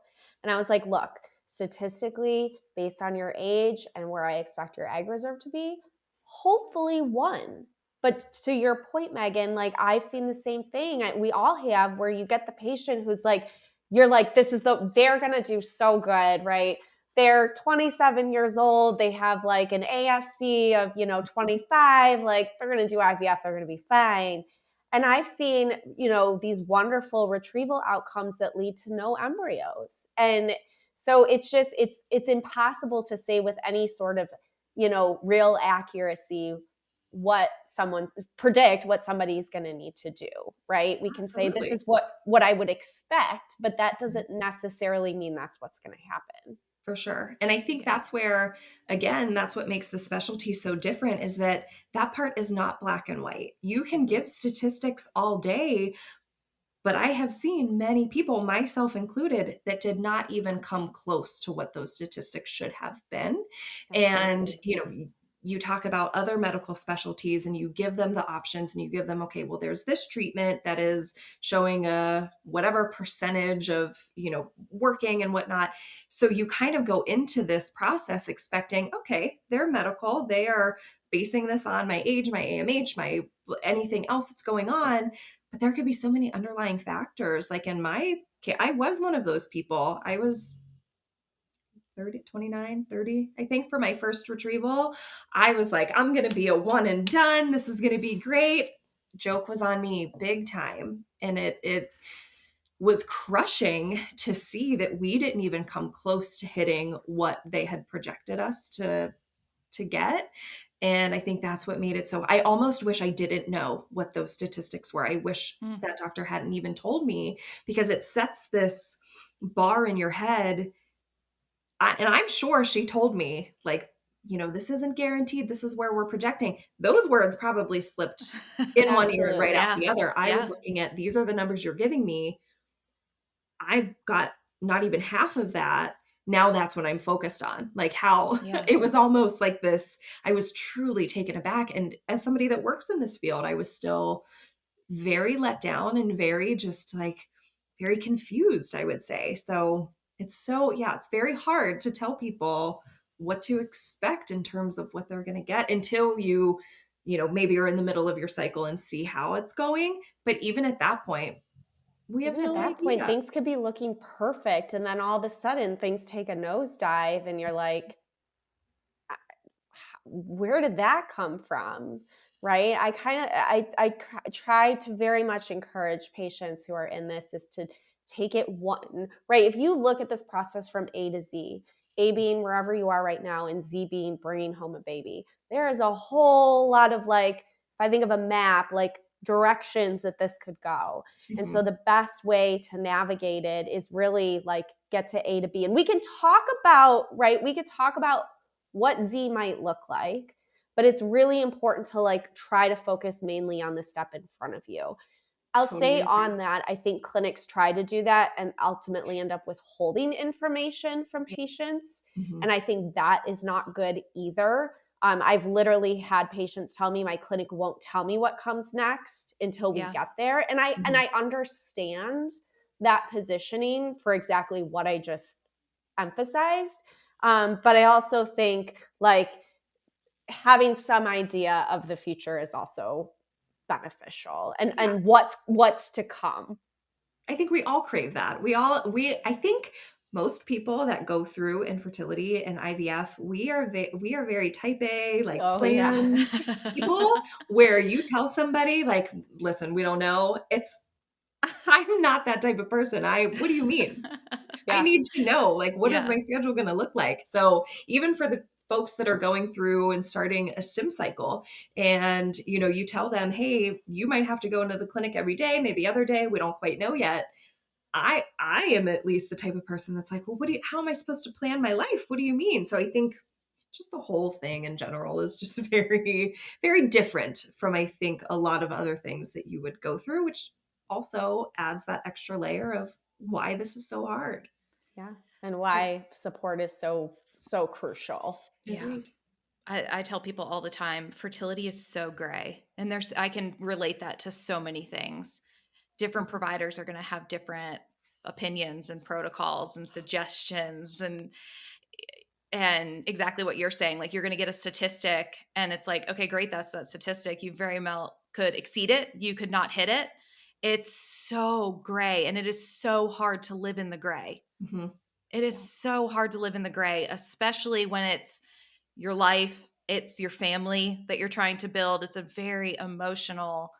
And I was like, look, statistically, based on your age and where I expect your egg reserve to be, hopefully one. But to your point, Megan, like, I've seen the same thing. We all have, where you get the patient who's like, you're like, they're going to do so good, right? They're 27 years old. They have like an AFC of, 25, like they're going to do IVF. They're going to be fine. And I've seen, these wonderful retrieval outcomes that lead to no embryos. And so it's impossible to say with any sort of, real accuracy predict what somebody's going to need to do, right? We can Absolutely. say this is what I would expect, but that doesn't necessarily mean that's what's going to happen. For sure. And I think that's where, again, that's what makes the specialty so different, is that part is not black and white. You can give statistics all day, but I have seen many people, myself included, that did not even come close to what those statistics should have been. And, you talk about other medical specialties and you give them the options and you give them, okay, well, there's this treatment that is showing a whatever percentage of, working and whatnot. So you kind of go into this process expecting, okay, they're medical. They are basing this on my age, my AMH, my anything else that's going on. But there could be so many underlying factors. Like in my case, I was one of those people. I was 29, 30, I think, for my first retrieval. I was like, I'm going to be a one and done. This is going to be great. Joke was on me big time. And it was crushing to see that we didn't even come close to hitting what they had projected us to get. And I think that's what made it so. I almost wish I didn't know what those statistics were. I wish that doctor hadn't even told me, because it sets this bar in your head. And I'm sure she told me, like, this isn't guaranteed. This is where we're projecting. Those words probably slipped in one ear and right out the other. I was looking at, these are the numbers you're giving me. I got not even half of that. Now that's what I'm focused on. Like how it was almost like this, I was truly taken aback. And as somebody that works in this field, I was still very let down and very just like very confused, I would say. So it's very hard to tell people what to expect in terms of what they're going to get until you maybe are in the middle of your cycle and see how it's going. But even at that point, we have no idea. At that point, things could be looking perfect. And then all of a sudden things take a nosedive and you're like, where did that come from? Right? I try to very much encourage patients who are in this is to take it one, right? If you look at this process from A to Z, A being wherever you are right now and Z being bringing home a baby, there is a whole lot of, like, if I think of a map, like directions that this could go. Mm-hmm. And so the best way to navigate it is really like get to A to B. And we can talk about, right? We could talk about what Z might look like, but it's really important to like try to focus mainly on the step in front of you. I'll say on that, I think clinics try to do that and ultimately end up withholding information from patients. Mm-hmm. And I think that is not good either. I've literally had patients tell me my clinic won't tell me what comes next until we get there. And I understand that positioning for exactly what I just emphasized. But I also think like having some idea of the future is also beneficial and what's to come. I think we all crave that. I think most people that go through infertility and IVF, we are very type A, like plan people, where you tell somebody like, listen, we don't know. I'm not that type of person. What do you mean? I need to know, like, what is my schedule going to look like? So even for folks that are going through and starting a stim cycle, and, you know, you tell them, hey, you might have to go into the clinic every day, maybe other day, we don't quite know yet. I am at least the type of person that's like, well, how am I supposed to plan my life? What do you mean? So I think just the whole thing in general is just very, very different from, I think, a lot of other things that you would go through, which also adds that extra layer of why this is so hard. Yeah. And why support is so crucial. Yeah. I tell people all the time, fertility is so gray. And I can relate that to so many things. Different providers are going to have different opinions and protocols and suggestions, and exactly what you're saying. Like, you're going to get a statistic and it's like, okay, great. That's that statistic. You very well could exceed it. You could not hit it. It's so gray, and it is so hard to live in the gray. Mm-hmm. It is so hard to live in the gray, especially when it's your life, it's your family that you're trying to build. It's a very emotional,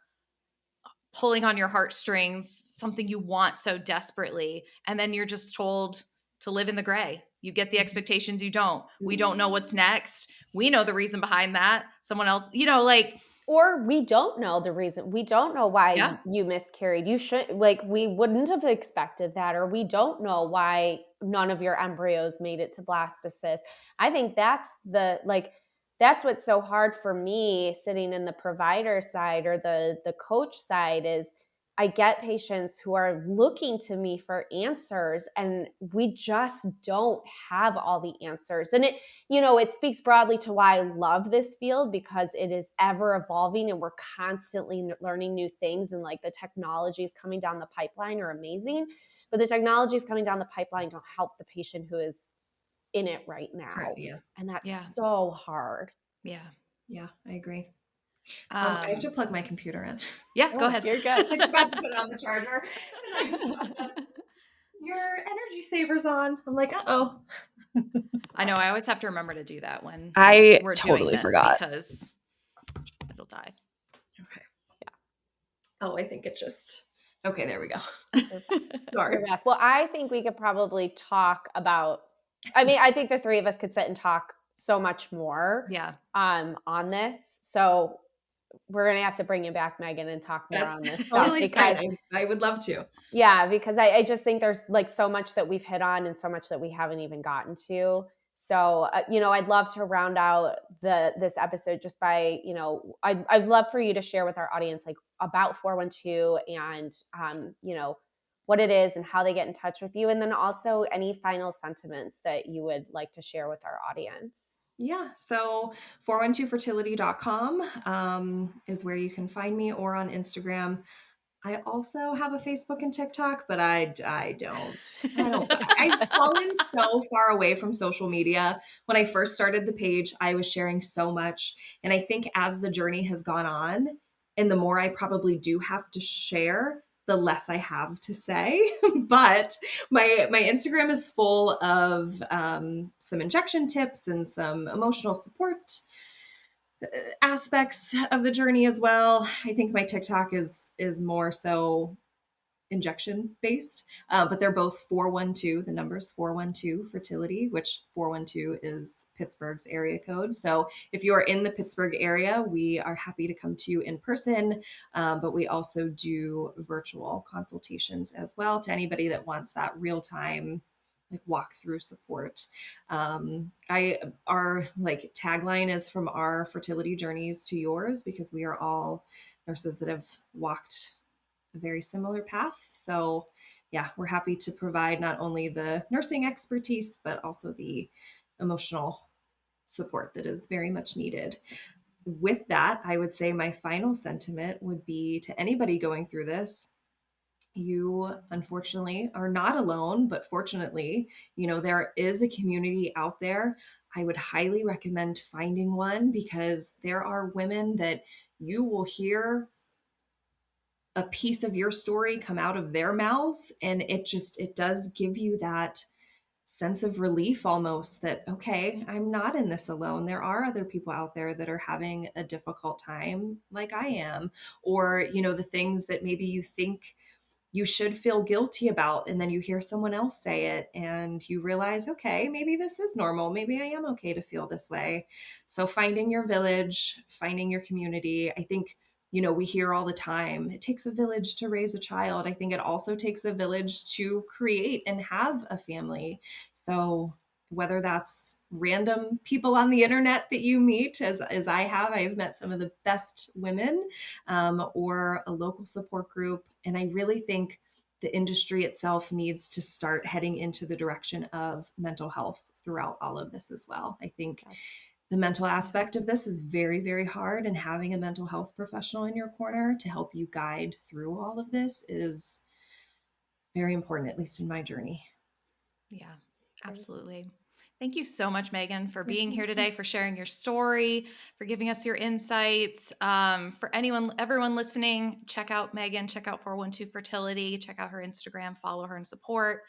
pulling on your heartstrings, something you want so desperately. And then you're just told to live in the gray. You get the expectations you don't. We don't know what's next. We know the reason behind that. Someone else, you know, like. Or we don't know the reason. We don't know why you miscarried. You should, like, we wouldn't have expected that. Or we don't know why none of your embryos made it to blastocyst. I think that's that's what's so hard for me sitting in the provider side or the coach side is I get patients who are looking to me for answers, and we just don't have all the answers. And it speaks broadly to why I love this field, because it is ever evolving and we're constantly learning new things. And like the technologies coming down the pipeline are amazing, but the technologies coming down the pipeline don't help the patient who is in it right now. Correct, yeah. And that's so hard. Yeah. Yeah, I agree. I have to plug my computer in. Yeah, go ahead. You're good. I forgot to put it on the charger. And I just put your energy saver's on. I'm like, uh-oh. I know. I always have to remember to do that when I we're totally doing this forgot. because it'll die. Okay. Yeah. Oh, I think it just... Okay, there we go. Sorry. Well, I think we could probably talk about... I think the three of us could sit and talk so much more on this. So we're going to have to bring you back, Megan, and talk more on this stuff. Totally, because I would love to. Yeah, because I just think there's like so much that we've hit on and so much that we haven't even gotten to. So, I'd love to round out this episode just by, I'd love for you to share with our audience like about 412 and, what it is and how they get in touch with you. And then also any final sentiments that you would like to share with our audience. Yeah. So 412fertility.com is where you can find me, or on Instagram. I also have a Facebook and TikTok, but I don't. I've fallen so far away from social media. When I first started the page, I was sharing so much. And I think as the journey has gone on, and the more I probably do have to share, the less I have to say. But my Instagram is full of some injection tips and some emotional support aspects of the journey as well. I think my TikTok is more so injection based, but they're both 412, the numbers 412 fertility, which 412 is Pittsburgh's area code. So if you are in the Pittsburgh area, we are happy to come to you in person, but we also do virtual consultations as well to anybody that wants that real time like walk through support. Our like tagline is from our fertility journeys to yours, because we are all nurses that have walked a very similar path. So yeah, we're happy to provide not only the nursing expertise, but also the emotional support that is very much needed. With that, I would say my final sentiment would be to anybody going through this: you unfortunately are not alone, but fortunately, there is a community out there. I would highly recommend finding one, because there are women that you will hear a piece of your story come out of their mouths, and it does give you that sense of relief almost, that, okay, I'm not in this alone. There are other people out there that are having a difficult time like I am, or, the things that maybe you think you should feel guilty about, and then you hear someone else say it and you realize, okay, maybe this is normal. Maybe I am okay to feel this way. So finding your village, finding your community. I think, we hear all the time, it takes a village to raise a child. I think it also takes a village to create and have a family. So whether that's random people on the internet that you meet, as I've met some of the best women, or a local support group. And I really think the industry itself needs to start heading into the direction of mental health throughout all of this as well. I think the mental aspect of this is very, very hard, and having a mental health professional in your corner to help you guide through all of this is very important, at least in my journey. Yeah, absolutely. Thank you so much, Megan, for being here today, for sharing your story, for giving us your insights. For everyone listening, check out Megan, check out 412 Fertility, check out her Instagram, follow her and support.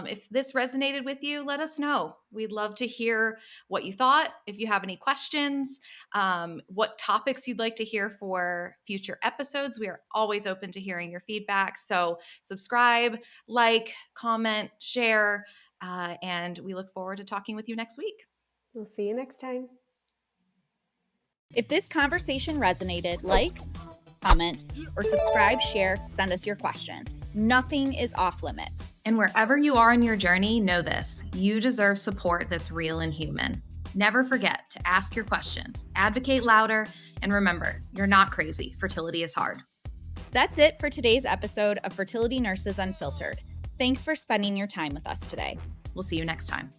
If this resonated with you, let us know. We'd love to hear what you thought. If you have any questions, what topics you'd like to hear for future episodes, we are always open to hearing your feedback. So subscribe, like, comment, share. And we look forward to talking with you next week. We'll see you next time. If this conversation resonated, like, comment, or subscribe, share, send us your questions. Nothing is off limits. And wherever you are in your journey, know this: you deserve support that's real and human. Never forget to ask your questions, advocate louder, and remember, you're not crazy. Fertility is hard. That's it for today's episode of Fertility Nurses Unfiltered. Thanks for spending your time with us today. We'll see you next time.